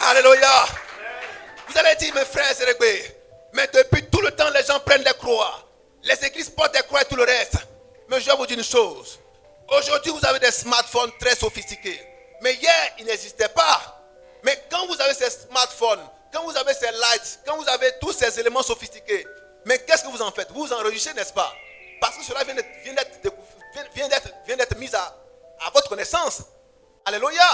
Alléluia. Vous allez dire, mes frères et sœurs, mais depuis tout le temps, les gens prennent des croix. Les églises portent des croix et tout le reste. Mais je vais vous dire une chose. Aujourd'hui, vous avez des smartphones très sophistiqués. Mais hier, ils n'existaient pas. Mais quand vous avez ces smartphones, quand vous avez ces lights, quand vous avez tous ces éléments sophistiqués, mais qu'est-ce que vous en faites? Vous enregistrez, n'est-ce pas? Parce que cela vient d'être mis à votre connaissance. Alléluia.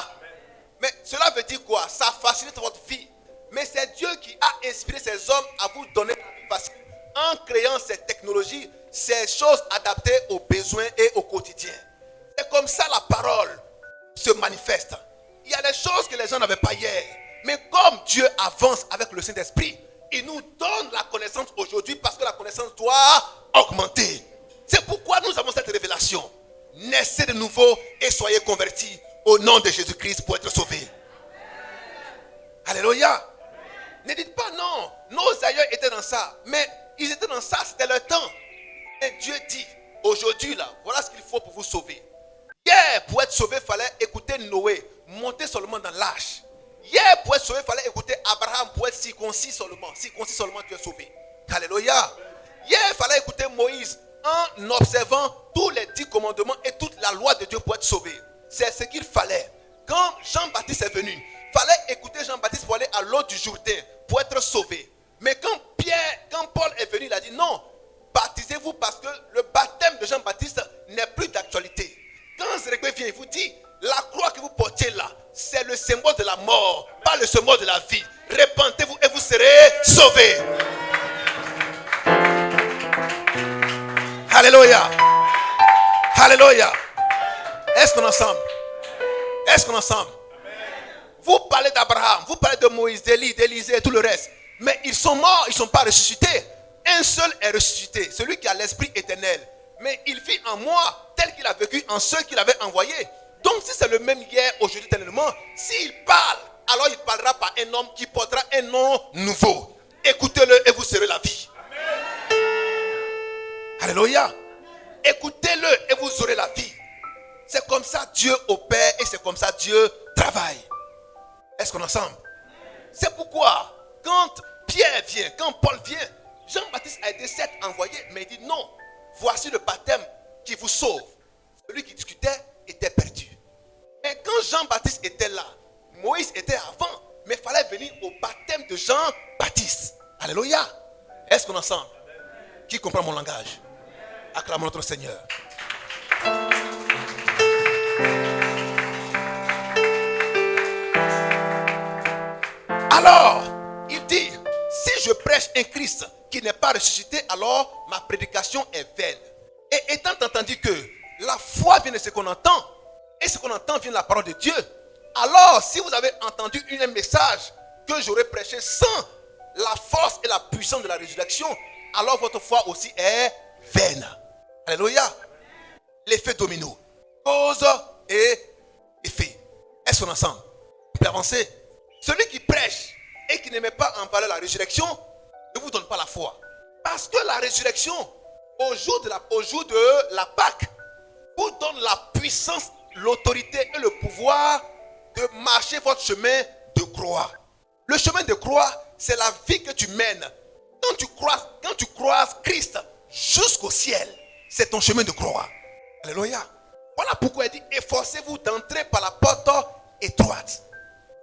Mais cela veut dire quoi? Ça facilite votre vie. Mais c'est Dieu qui a inspiré ces hommes à vous donner la vie facile en créant ces technologies, ces choses adaptées aux besoins et au quotidien. C'est comme ça la parole se manifeste. Il y a des choses que les gens n'avaient pas hier. Mais comme Dieu avance avec le Saint-Esprit, il nous donne la connaissance aujourd'hui parce que la connaissance doit augmenter. C'est pourquoi nous avons cette révélation. Naissez de nouveau et soyez convertis au nom de Jésus-Christ pour être sauvés. Alléluia. Ne dites pas non. Nos aïeux étaient dans ça. Mais ils étaient dans ça, c'était leur temps. Et Dieu dit, aujourd'hui là, voilà ce qu'il faut pour vous sauver. Hier, pour être sauvé, il fallait écouter Noé, monter seulement dans l'arche. Hier, pour être sauvé, il fallait écouter Abraham, pour être circoncis seulement. Circoncis seulement, tu es sauvé. Alléluia. Hier, il fallait écouter Moïse en observant tous les 10 commandements et toute la loi de Dieu pour être sauvé. C'est ce qu'il fallait. Quand Jean-Baptiste est venu, il fallait écouter Jean-Baptiste pour aller à l'eau du Jourdain, pour être sauvé. Mais quand Paul est venu, il a dit non, baptisez-vous parce que le baptême de Jean-Baptiste n'est plus d'actualité. Quand Zérégué vient, il vous dit, la croix que vous portez là, c'est le symbole de la mort, pas le symbole de la vie. Repentez-vous et vous serez sauvés. Alléluia. Alléluia. Est-ce qu'on est ensemble? Est-ce qu'on est ensemble? Vous parlez d'Abraham, vous parlez de Moïse, d'Élie, d'Élisée et tout le reste. Mais ils sont morts, ils ne sont pas ressuscités. Un seul est ressuscité, celui qui a l'esprit éternel. Mais il vit en moi tel qu'il a vécu en ceux qu'il avait envoyés. Donc si c'est le même hier, aujourd'hui, éternellement, s'il parle, alors il parlera par un homme qui portera un nom nouveau. Écoutez-le et vous serez la vie. Amen. Alléluia. Écoutez-le et vous aurez la vie. C'est comme ça Dieu opère et c'est comme ça Dieu travaille. Est-ce qu'on est ensemble? C'est pourquoi quand Pierre vient, quand Paul vient, Jean-Baptiste a été certes envoyé, mais il dit non, voici le baptême qui vous sauve. Celui qui discutait était perdu. Mais quand Jean-Baptiste était là, Moïse était avant, mais il fallait venir au baptême de Jean-Baptiste. Alléluia. Est-ce qu'on est ensemble? Qui comprend mon langage? Acclamons notre Seigneur. Alors, il dit, si je prêche un Christ qui n'est pas ressuscité, alors ma prédication est vaine. Et étant entendu que la foi vient de ce qu'on entend, et ce qu'on entend vient de la parole de Dieu, alors si vous avez entendu un message que j'aurais prêché sans la force et la puissance de la résurrection, alors votre foi aussi est vaine. Alléluia. L'effet domino. Cause et effet. Est-ce qu'on est ensemble? On peut avancer. Celui qui prêche et qui ne met pas en valeur la résurrection ne vous donne pas la foi. Parce que la résurrection, au jour de la Pâque, vous donne la puissance, l'autorité et le pouvoir de marcher votre chemin de croix. Le chemin de croix, c'est la vie que tu mènes. Quand tu croises Christ jusqu'au ciel, c'est ton chemin de croix. Alléluia. Voilà pourquoi il dit, efforcez-vous d'entrer par la porte étroite.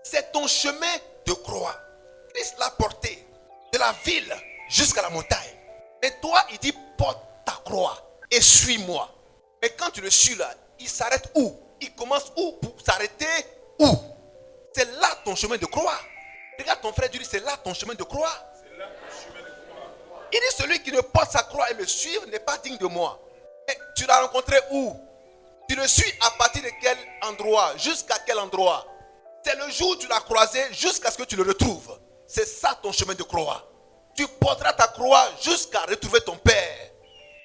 C'est ton chemin de croix. Christ l'a porté de la ville jusqu'à la montagne. Mais toi, il dit, porte ta croix et suis-moi. Mais quand tu le suis là, il s'arrête où? Il commence où pour s'arrêter où? C'est là ton chemin de croix. Regarde ton frère, tu dis, c'est là ton chemin de croix. C'est là ton chemin de croix. Il dit, celui qui ne porte sa croix et me suit n'est pas digne de moi. Mais tu l'as rencontré où? Tu le suis à partir de quel endroit? Jusqu'à quel endroit? C'est le jour où tu l'as croisé jusqu'à ce que tu le retrouves. C'est ça ton chemin de croix. Tu porteras ta croix jusqu'à retrouver ton Père.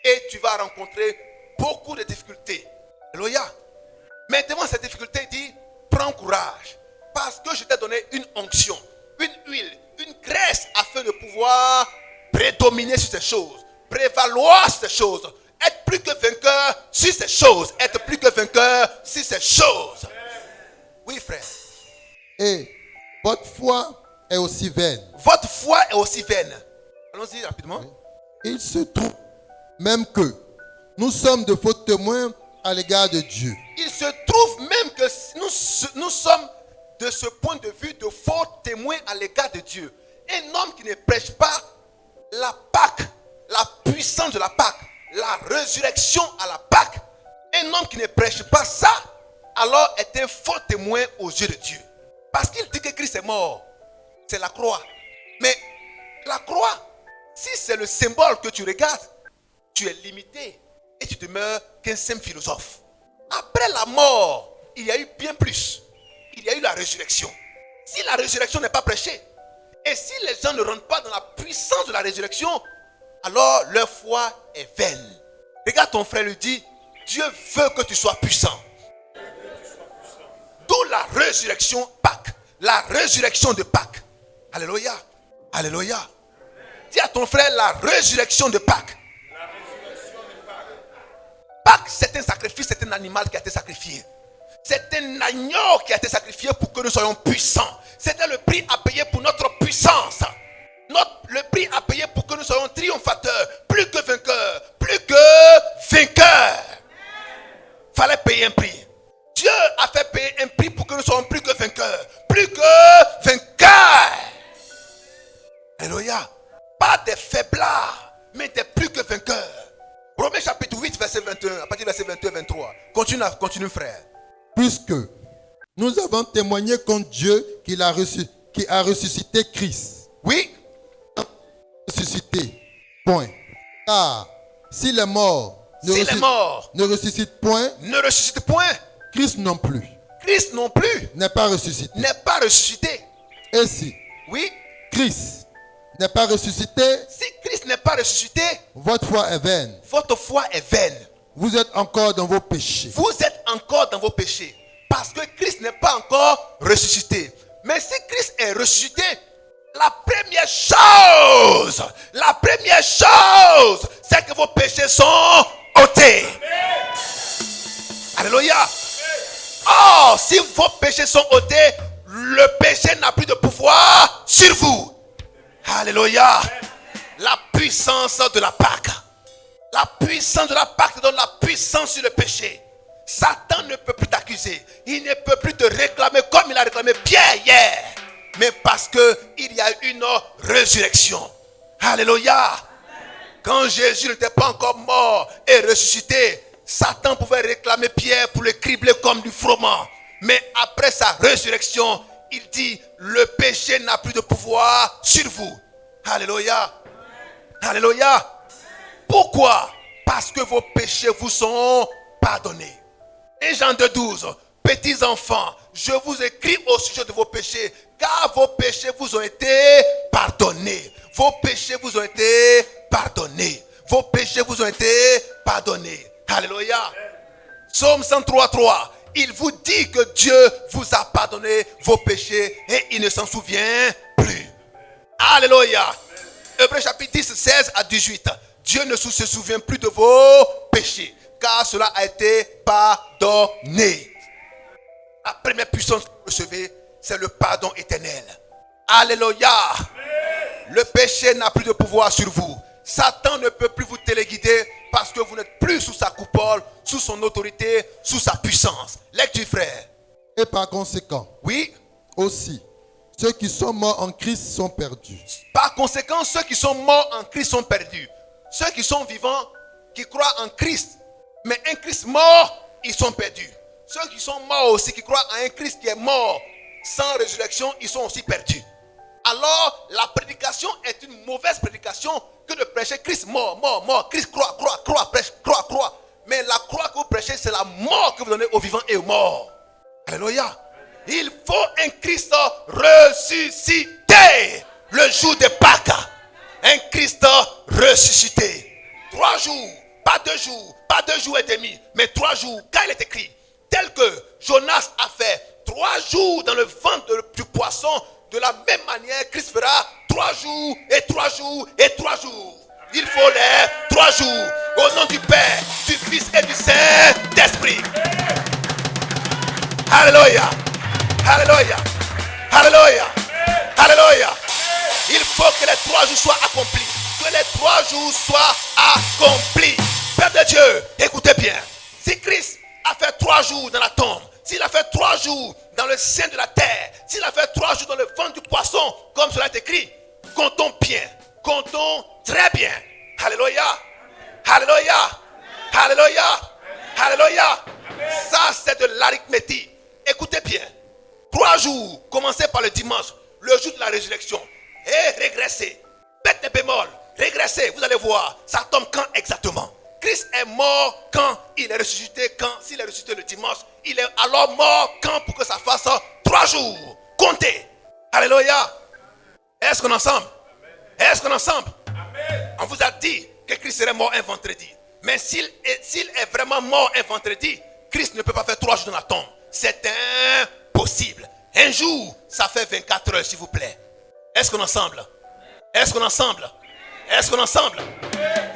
Et tu vas rencontrer beaucoup de difficultés. Alléluia. Mais devant ces difficultés, il dit, prends courage. Parce que je t'ai donné une onction, une huile, une graisse afin de pouvoir prédominer sur ces choses. Prévaloir sur ces choses. Être plus que vainqueur sur ces choses. Être plus que vainqueur sur ces choses. Oui, frère. Et votre foi est aussi vaine. Votre foi est aussi vaine. Allons-y rapidement. Il se trouve même que nous sommes de faux témoins à l'égard de Dieu. Il se trouve même que nous sommes de ce point de vue de faux témoins à l'égard de Dieu. Un homme qui ne prêche pas la Pâque, la puissance de la Pâque, la résurrection à la Pâque, un homme qui ne prêche pas ça, alors est un faux témoin aux yeux de Dieu. Parce qu'il dit que Christ est mort. C'est la croix. Mais la croix, si c'est le symbole que tu regardes, tu es limité et tu demeures qu'un simple philosophe. Après la mort, il y a eu bien plus. Il y a eu la résurrection. Si la résurrection n'est pas prêchée, et si les gens ne rentrent pas dans la puissance de la résurrection, alors leur foi est vaine. Regarde ton frère, lui dit, Dieu veut que tu sois puissant. D'où la résurrection Pâques. La résurrection de Pâques. Alléluia. Alléluia. Dis à ton frère, la résurrection de Pâques. Pâques, c'est un sacrifice, c'est un animal qui a été sacrifié. C'est un agneau qui a été sacrifié pour que nous soyons puissants. C'était le prix à payer pour notre puissance. Le prix à payer pour que nous soyons triomphateurs. Plus que vainqueurs. Plus que vainqueurs. Fallait payer un prix. Dieu a fait payer un prix pour que nous soyons plus que vainqueurs. Plus que vainqueurs. Alléluia. Pas des faiblards, mais des plus que vainqueurs. Romains chapitre 8, verset 21, à partir du verset 22 et 23. Continue frère. Puisque nous avons témoigné contre Dieu qui a ressuscité Christ. Oui. Ressuscité. Point. Car si les morts ne ressuscitent point, Christ non plus. Christ non plus n'est pas ressuscité. Et si oui, Christ n'est pas ressuscité, si Christ n'est pas ressuscité, votre foi est vaine. Votre foi est vaine. Vous êtes encore dans vos péchés. Vous êtes encore dans vos péchés. Parce que Christ n'est pas encore ressuscité. Mais si Christ est ressuscité, la première chose, c'est que vos péchés sont ôtés. Alléluia. Oh, si vos péchés sont ôtés, le péché n'a plus de pouvoir sur vous. Alléluia. La puissance de la Pâque. La puissance de la Pâque te donne la puissance sur le péché. Satan ne peut plus t'accuser. Il ne peut plus te réclamer comme il a réclamé Pierre hier. Mais parce qu'il y a une résurrection. Alléluia. Quand Jésus n'était pas encore mort et ressuscité, Satan pouvait réclamer Pierre pour le cribler comme du froment. Mais après sa résurrection, il dit, le péché n'a plus de pouvoir sur vous. Alléluia. Alléluia. Pourquoi? Parce que vos péchés vous sont pardonnés. 1 Jean 2,12. Petits enfants, je vous écris au sujet de vos péchés, car vos péchés vous ont été pardonnés. Vos péchés vous ont été pardonnés. Vos péchés vous ont été pardonnés. Alléluia. Psaume 103,3. Il vous dit que Dieu vous a pardonné vos péchés et il ne s'en souvient plus. Alléluia. Hébreux chapitre 10, 16 à 18. Dieu ne se souvient plus de vos péchés, car cela a été pardonné. La première puissance que vous recevez, c'est le pardon éternel. Alléluia. Le péché n'a plus de pouvoir sur vous. Satan ne peut plus vous téléguider parce que vous n'êtes plus sous sa coupole, sous son autorité, sous sa puissance. Lecture, frère. Et par conséquent, oui, aussi, ceux qui sont morts en Christ sont perdus. Par conséquent, ceux qui sont morts en Christ sont perdus. Ceux qui sont vivants, qui croient en Christ, mais un Christ mort, ils sont perdus. Ceux qui sont morts aussi, qui croient en un Christ qui est mort, sans résurrection, ils sont aussi perdus. Alors, la prédication est une mauvaise prédication que de prêcher Christ mort, mort, mort. Christ croix, prêche, croix. Mais la croix que vous prêchez, c'est la mort que vous donnez aux vivants et aux morts. Alléluia. Il faut un Christ ressuscité le jour de Pâques. Un Christ ressuscité. 3 jours, pas 2 jours, pas 2 jours et demi, mais 3 jours, car il est écrit, tel que Jonas a fait 3 jours dans le ventre du poisson, de la même manière, Christ fera 3 jours et 3 jours et 3 jours. Il faut les 3 jours. Au nom du Père, du Fils et du Saint-Esprit. Alléluia. Alléluia. Alléluia. Alléluia. Il faut que les 3 jours soient accomplis. Que les 3 jours soient accomplis. Père de Dieu, écoutez bien. Si Christ a fait 3 jours dans la tombe, s'il a fait 3 jours dans le sein de la terre, s'il a fait 3 jours dans le ventre du poisson, comme cela est écrit, Comptons bien. Comptons très bien. Alléluia. Alléluia. Alléluia. Alléluia. Ça, c'est de l'arithmétique. Écoutez bien. 3 jours, commencez par le dimanche, le jour de la résurrection. Et régressez. Bête de bémol. Régressez. Vous allez voir. Ça tombe quand exactement? Christ est mort quand il est ressuscité. Quand? S'il est ressuscité le dimanche, il est alors mort quand? Pour que ça fasse 3 jours. Comptez. Alléluia. Est-ce qu'on est ensemble? Est-ce qu'on est ensemble? On vous a dit que Christ serait mort un vendredi. Mais s'il est vraiment mort un vendredi, Christ ne peut pas faire 3 jours dans la tombe. C'est impossible. Un jour, ça fait 24 heures, s'il vous plaît. Est-ce qu'on est ensemble? Est-ce qu'on est ensemble? Est-ce qu'on est ensemble?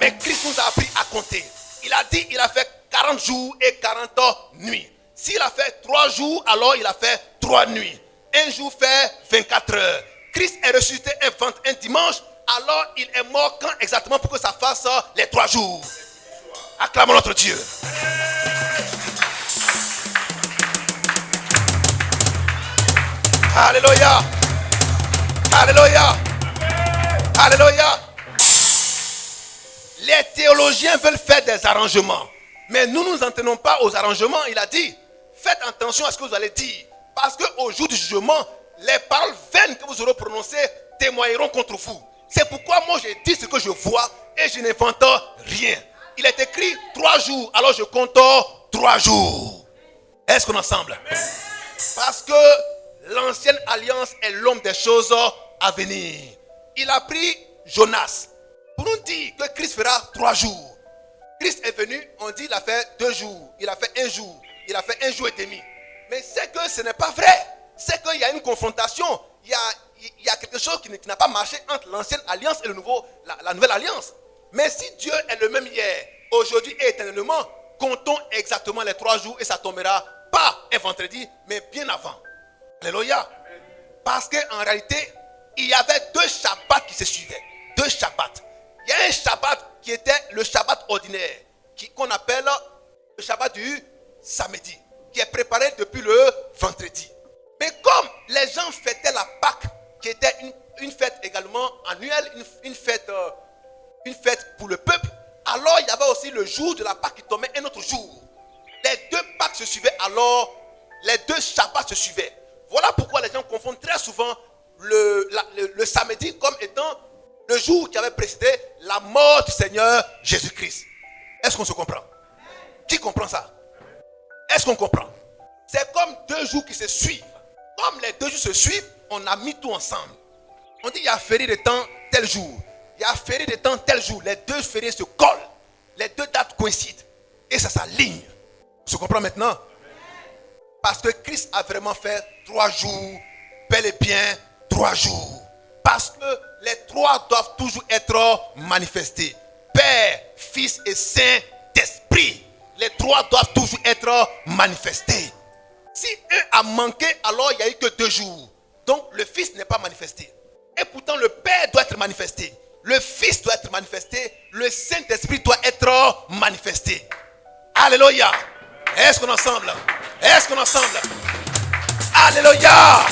Mais Christ nous a appris à compter. Il a dit il a fait 40 jours et 40 nuits. S'il a fait 3 jours, alors il a fait 3 nuits. Un jour fait 24 heures. Christ est ressuscité un dimanche, alors il est mort quand exactement pour que ça fasse les 3 jours. Acclamons notre Dieu. Alléluia. Alléluia. Alléluia. Les théologiens veulent faire des arrangements. Mais nous ne nous en tenons pas aux arrangements. Il a dit, faites attention à ce que vous allez dire. Parce qu'au jour du jugement, les paroles vaines que vous aurez prononcées témoigneront contre vous. C'est pourquoi moi je dis ce que je vois et je n'invente rien. Il est écrit 3 jours, alors je compte 3 jours. Est-ce qu'on est ensemble? Parce que l'ancienne alliance est l'homme des choses à venir. Il a pris Jonas pour nous dire que Christ fera 3 jours. Christ est venu, on dit il a fait 2 jours, il a fait 1 jour, il a fait 1 jour et demi. Mais c'est que ce n'est pas vrai. C'est qu'il y a une confrontation. Il y a quelque chose qui n'a pas marché entre l'ancienne alliance et la nouvelle alliance. Mais si Dieu est le même hier, aujourd'hui et éternellement, comptons exactement les 3 jours et ça tombera pas un vendredi, mais bien avant. Alléluia. Parce qu'en réalité, il y avait 2 Shabbats qui se suivaient. 2 Shabbats. Il y a un Shabbat qui était le Shabbat ordinaire, qu'on appelle le Shabbat du samedi, qui est préparé depuis le vendredi. Mais comme les gens fêtaient la Pâque, qui était une fête également annuelle, une fête pour le peuple, alors il y avait aussi le jour de la Pâque qui tombait un autre jour. Les 2 Pâques se suivaient alors, les 2 Shabbats se suivaient. Voilà pourquoi les gens confondent très souvent le samedi comme étant le jour qui avait précédé la mort du Seigneur Jésus-Christ. Est-ce qu'on se comprend? Qui comprend ça? Est-ce qu'on comprend? C'est comme 2 jours qui se suivent. Comme les 2 jours se suivent, on a mis tout ensemble. On dit il y a férié de temps tel jour. Il y a férié de temps tel jour. Les 2 fériés se collent. Les 2 dates coïncident. Et ça s'aligne. On se comprend maintenant? Parce que Christ a vraiment fait 3 jours. Bel et bien 3 jours. Parce que les 3 doivent toujours être manifestés. Père, Fils et Saint-Esprit. Les 3 doivent toujours être manifestés. Si un a manqué, alors il n'y a eu que 2 jours. Donc le Fils n'est pas manifesté. Et pourtant le Père doit être manifesté. Le Fils doit être manifesté. Le Saint-Esprit doit être manifesté. Alléluia. Est-ce qu'on est ensemble? Est-ce qu'on est ensemble? Alléluia.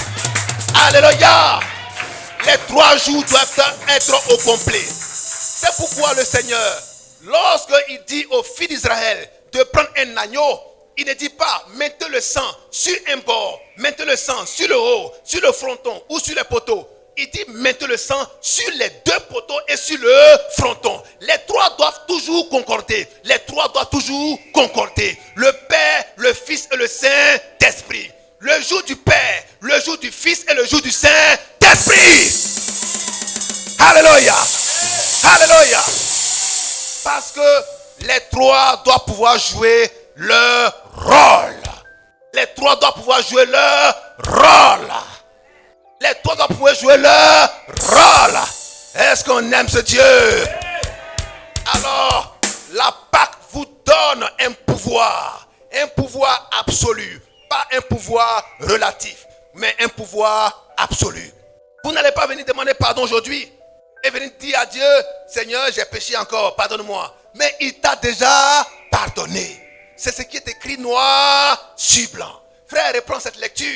Alléluia. Les 3 jours doivent être au complet. C'est pourquoi le Seigneur, lorsqu'il dit aux filles d'Israël de prendre un agneau, il ne dit pas mettez le sang sur un bord, mettez le sang sur le haut, sur le fronton ou sur les poteaux. Il dit mettez le sang sur les 2 poteaux et sur le fronton. Les 3 doivent toujours concorder. Les 3 doivent toujours concorder. Le Père, le Fils et le Saint-Esprit. Le jour du Père, le jour du Fils et le jour du Saint-Esprit. Alléluia. Alléluia. Parce que les 3 doivent pouvoir jouer leur rôle. Les 3 doivent pouvoir jouer leur rôle. Les 3 doivent pouvoir jouer leur rôle. Est-ce qu'on aime ce Dieu? Alors, la Pâque vous donne un pouvoir absolu. Pas un pouvoir relatif, mais un pouvoir absolu. Vous n'allez pas venir demander pardon aujourd'hui et venir dire à Dieu, Seigneur, j'ai péché encore, pardonne-moi. Mais il t'a déjà pardonné. C'est ce qui est écrit noir sur blanc. Frère, reprends cette lecture.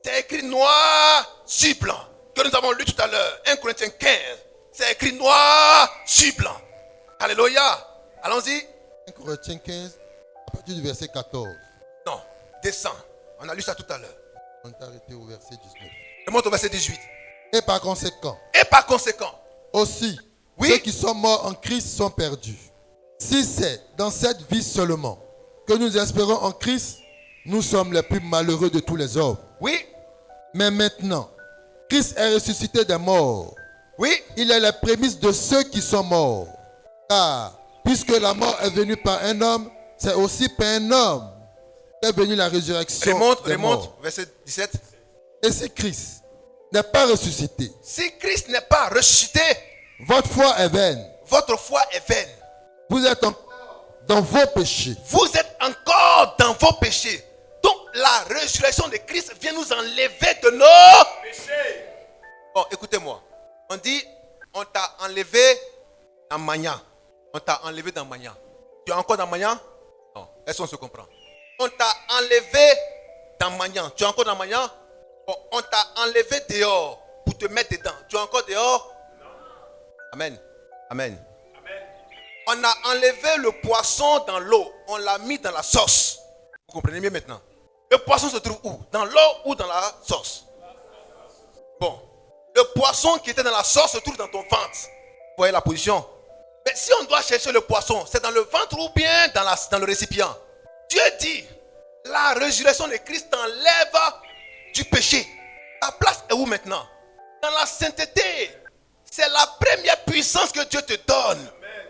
C'est écrit noir sur blanc que que nous avons lu tout à l'heure, 1 Corinthiens 15, c'est écrit noir sur blanc. Alléluia. Allons-y. 1 Corinthiens 15, à partir du verset 14. Non, descends. On a lu ça tout à l'heure. On est arrêté au verset 19. Je monte au verset 18. Et par conséquent, aussi, oui, ceux qui sont morts en Christ sont perdus. Si c'est dans cette vie seulement que nous espérons en Christ, nous sommes les plus malheureux de tous les hommes. Oui. Mais maintenant, Christ est ressuscité des morts. Oui. Il est la prémisse de ceux qui sont morts. Car, puisque la mort est venue par un homme, c'est aussi par un homme qu'est venue la résurrection des morts. Remonte, verset 17. Et si Christ n'est pas ressuscité, si Christ n'est pas ressuscité, votre foi est vaine. Votre foi est vaine. Vous êtes encore dans vos péchés. Vous êtes encore dans vos péchés. Donc la résurrection de Christ vient nous enlever de nos péchés. Bon, écoutez-moi. On dit, on t'a enlevé dans Magnan. On t'a enlevé dans Magnan. Tu es encore dans Magnan? Non. Est-ce qu'on se comprend? On t'a enlevé dans Magnan. Tu es encore dans Magnan? Bon, on t'a enlevé dehors pour te mettre dedans. Tu es encore dehors? Non. Amen. Amen. Amen. On a enlevé le poisson dans l'eau. On l'a mis dans la sauce. Vous comprenez mieux maintenant? Le poisson se trouve où? Dans l'eau ou dans la sauce? Bon. Le poisson qui était dans la sauce se trouve dans ton ventre. Vous voyez la position? Mais si on doit chercher le poisson, c'est dans le ventre ou bien dans le récipient? Dieu dit, la résurrection de Christ t'enlève du péché. Ta place est où maintenant? Dans la sainteté. C'est la première puissance que Dieu te donne. Amen.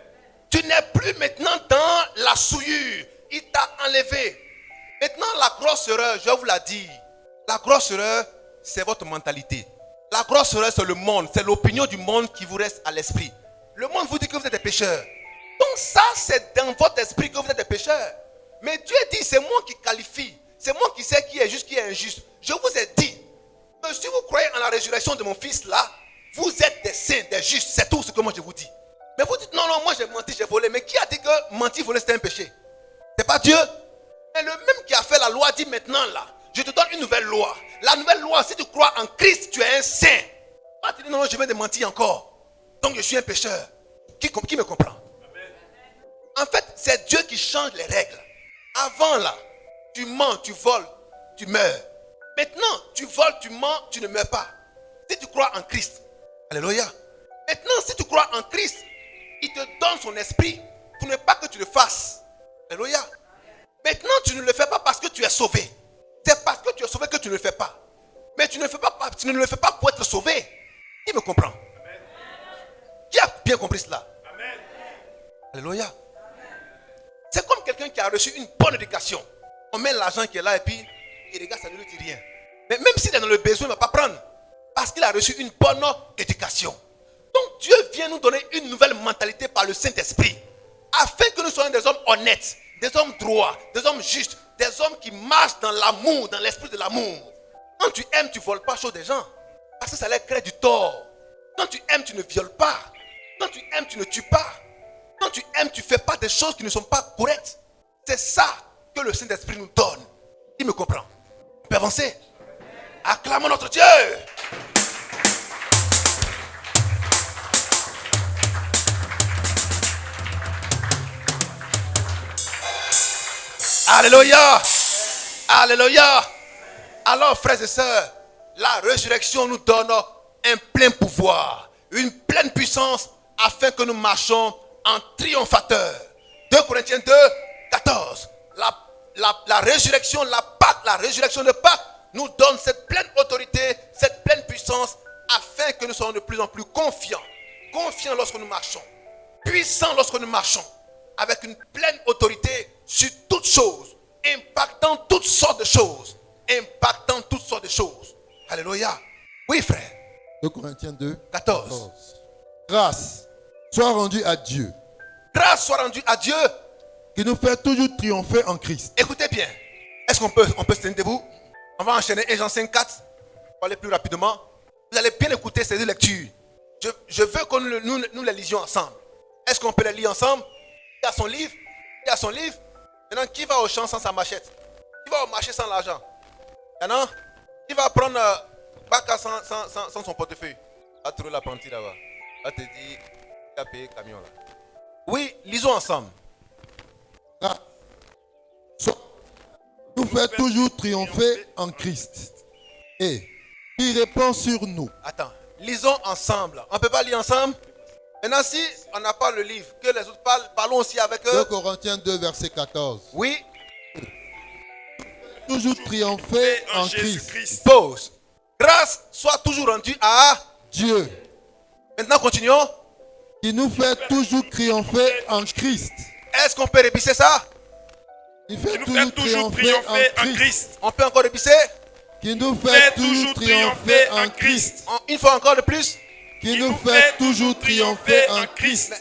Tu n'es plus maintenant dans la souillure. Il t'a enlevé. Maintenant la grosse erreur, je vous l'ai dit. La grosse erreur, c'est votre mentalité. La grosse erreur, c'est le monde. C'est l'opinion du monde qui vous reste à l'esprit. Le monde vous dit que vous êtes des pécheurs. Donc ça, c'est dans votre esprit que vous êtes des pécheurs. Mais Dieu dit, c'est moi qui qualifie. C'est moi qui sais qui est juste, qui est injuste. Je vous ai dit que si vous croyez en la résurrection de mon fils là, vous êtes des saints, des justes. C'est tout ce que moi je vous dis. Mais vous dites, non, moi j'ai menti, j'ai volé. Mais qui a dit que mentir, voler, c'était un péché? C'est pas Dieu. Mais le même qui a fait la loi dit maintenant là, je te donne une nouvelle loi. La nouvelle loi, si tu crois en Christ, tu es un saint. Pas te dire, non, je viens de mentir encore. Donc je suis un pécheur. Qui me comprend? Amen. En fait, c'est Dieu qui change les règles. Avant là, tu mens, tu voles, tu meurs. Maintenant, tu voles, tu mens, tu ne meurs pas. Si tu crois en Christ. Alléluia. Maintenant, si tu crois en Christ, il te donne son esprit pour ne pas que tu le fasses. Alléluia. Maintenant, tu ne le fais pas parce que tu es sauvé. C'est parce que tu es sauvé que tu ne le fais pas. Mais tu ne le fais pas pour être sauvé. Qui me comprend? Amen. Qui a bien compris cela? Amen. Alléluia. C'est comme quelqu'un qui a reçu une bonne éducation. On met l'argent qui est là et puis il regarde, ça ne lui dit rien. Mais même s'il est dans le besoin, il ne va pas prendre. Parce qu'il a reçu une bonne éducation. Donc Dieu vient nous donner une nouvelle mentalité par le Saint-Esprit. Afin que nous soyons des hommes honnêtes, des hommes droits, des hommes justes, des hommes qui marchent dans l'amour, dans l'esprit de l'amour. Quand tu aimes, tu ne voles pas chose des gens. Parce que ça leur crée du tort. Quand tu aimes, tu ne violes pas. Quand tu aimes, tu ne tues pas. Quand tu aimes, tu ne fais pas des choses qui ne sont pas correctes. C'est ça que le Saint-Esprit nous donne. Qui me comprend? On peut avancer. Acclamons notre Dieu. Alléluia. Alléluia. Alors, frères et sœurs, la résurrection nous donne un plein pouvoir, une pleine puissance afin que nous marchions en triomphateur. 2 Corinthiens 2, 14. La résurrection, la résurrection de Pâques nous donne cette pleine autorité, cette pleine puissance afin que nous soyons de plus en plus confiants. Confiants lorsque nous marchons. Puissants lorsque nous marchons. Avec une pleine autorité sur toutes choses. Impactant toutes sortes de choses. Impactant toutes sortes de choses. Alléluia. Oui, frère. 2 Corinthiens 2, 14. Grâce soit rendue à Dieu. Grâce soit rendue à Dieu. Qui nous fait toujours triompher en Christ. Écoutez bien. Est-ce qu'on peut se tenir debout? On va enchaîner 1 Jean 5, 4. Pour aller plus rapidement. Vous allez bien écouter ces deux lectures. Je veux que nous les lisions ensemble. Est-ce qu'on peut les lire ensemble? Qui a son livre? Qui a son livre? Maintenant, qui va au champ sans sa machette? Qui va au marché sans l'argent? Maintenant, qui va prendre Pas sans son portefeuille. Va trouver l'apprenti là-bas. Va te dire, tu as payé le camion là. Oui, lisons ensemble. Ah. Nous fait toujours triompher en Christ. Et il répand sur nous. Attends, lisons ensemble. On ne peut pas lire ensemble? Maintenant, si on n'a pas le livre, que les autres parlent, parlons aussi avec eux. 2 Corinthiens 2, verset 14. Oui. Toujours triompher en Christ. Pause. Grâce soit toujours rendue à Dieu. Maintenant, continuons. Qui nous fait toujours triompher en Christ. Est-ce qu'on peut répisser ça? Il fait toujours triompher en Christ. On peut encore répisser? Qui nous fait toujours triompher en Christ. Une fois encore de plus. Qui nous fait toujours triompher en Christ.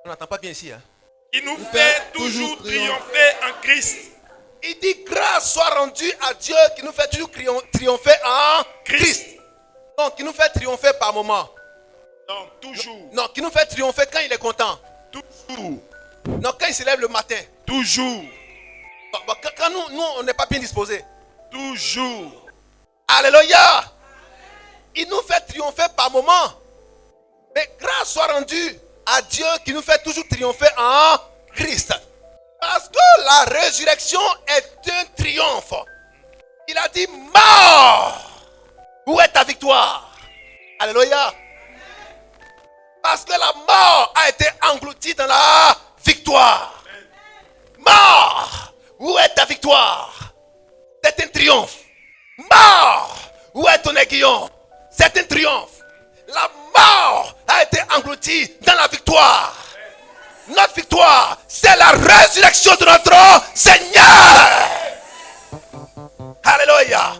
On n'entend pas bien ici. Hein? Il nous fait toujours triompher en Christ. Il dit grâce soit rendue à Dieu qui nous fait toujours triompher en Christ. Non, qui nous fait triompher par moment. Non, toujours. Non, qui nous fait triompher quand il est content. Toujours. Non, quand il se lève le matin. Toujours. Quand nous on n'est pas bien disposés. Toujours. Alléluia. Il nous fait triompher par moment. Mais grâce soit rendue à Dieu qui nous fait toujours triompher en Christ. Parce que la résurrection est un triomphe. Il a dit, mort, où est ta victoire? Alléluia. Parce que la mort a été engloutie dans la victoire. Mort, où est ta victoire? C'est un triomphe. Mort, où est ton aiguillon? C'est un triomphe. La mort a été engloutie dans la victoire. Notre victoire, c'est la résurrection de notre Seigneur. Alléluia.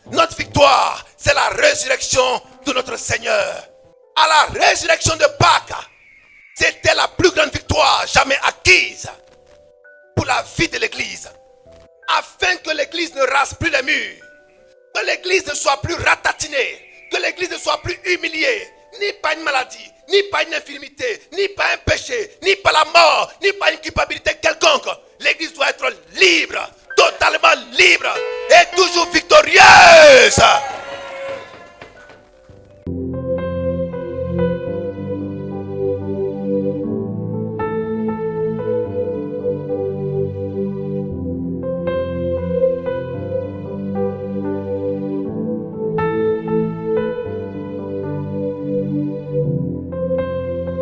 Notre victoire, c'est la résurrection de notre Seigneur. À la résurrection de Pâques, c'était la plus grande victoire jamais acquise pour la vie de l'Église. Afin que l'Église ne rase plus les murs, que l'Église ne soit plus ratatinée, que l'Église ne soit plus humiliée, ni par une maladie, ni par une infirmité, ni par un péché, ni par la mort, ni par une culpabilité quelconque. L'Église doit être libre, totalement libre et toujours victorieuse.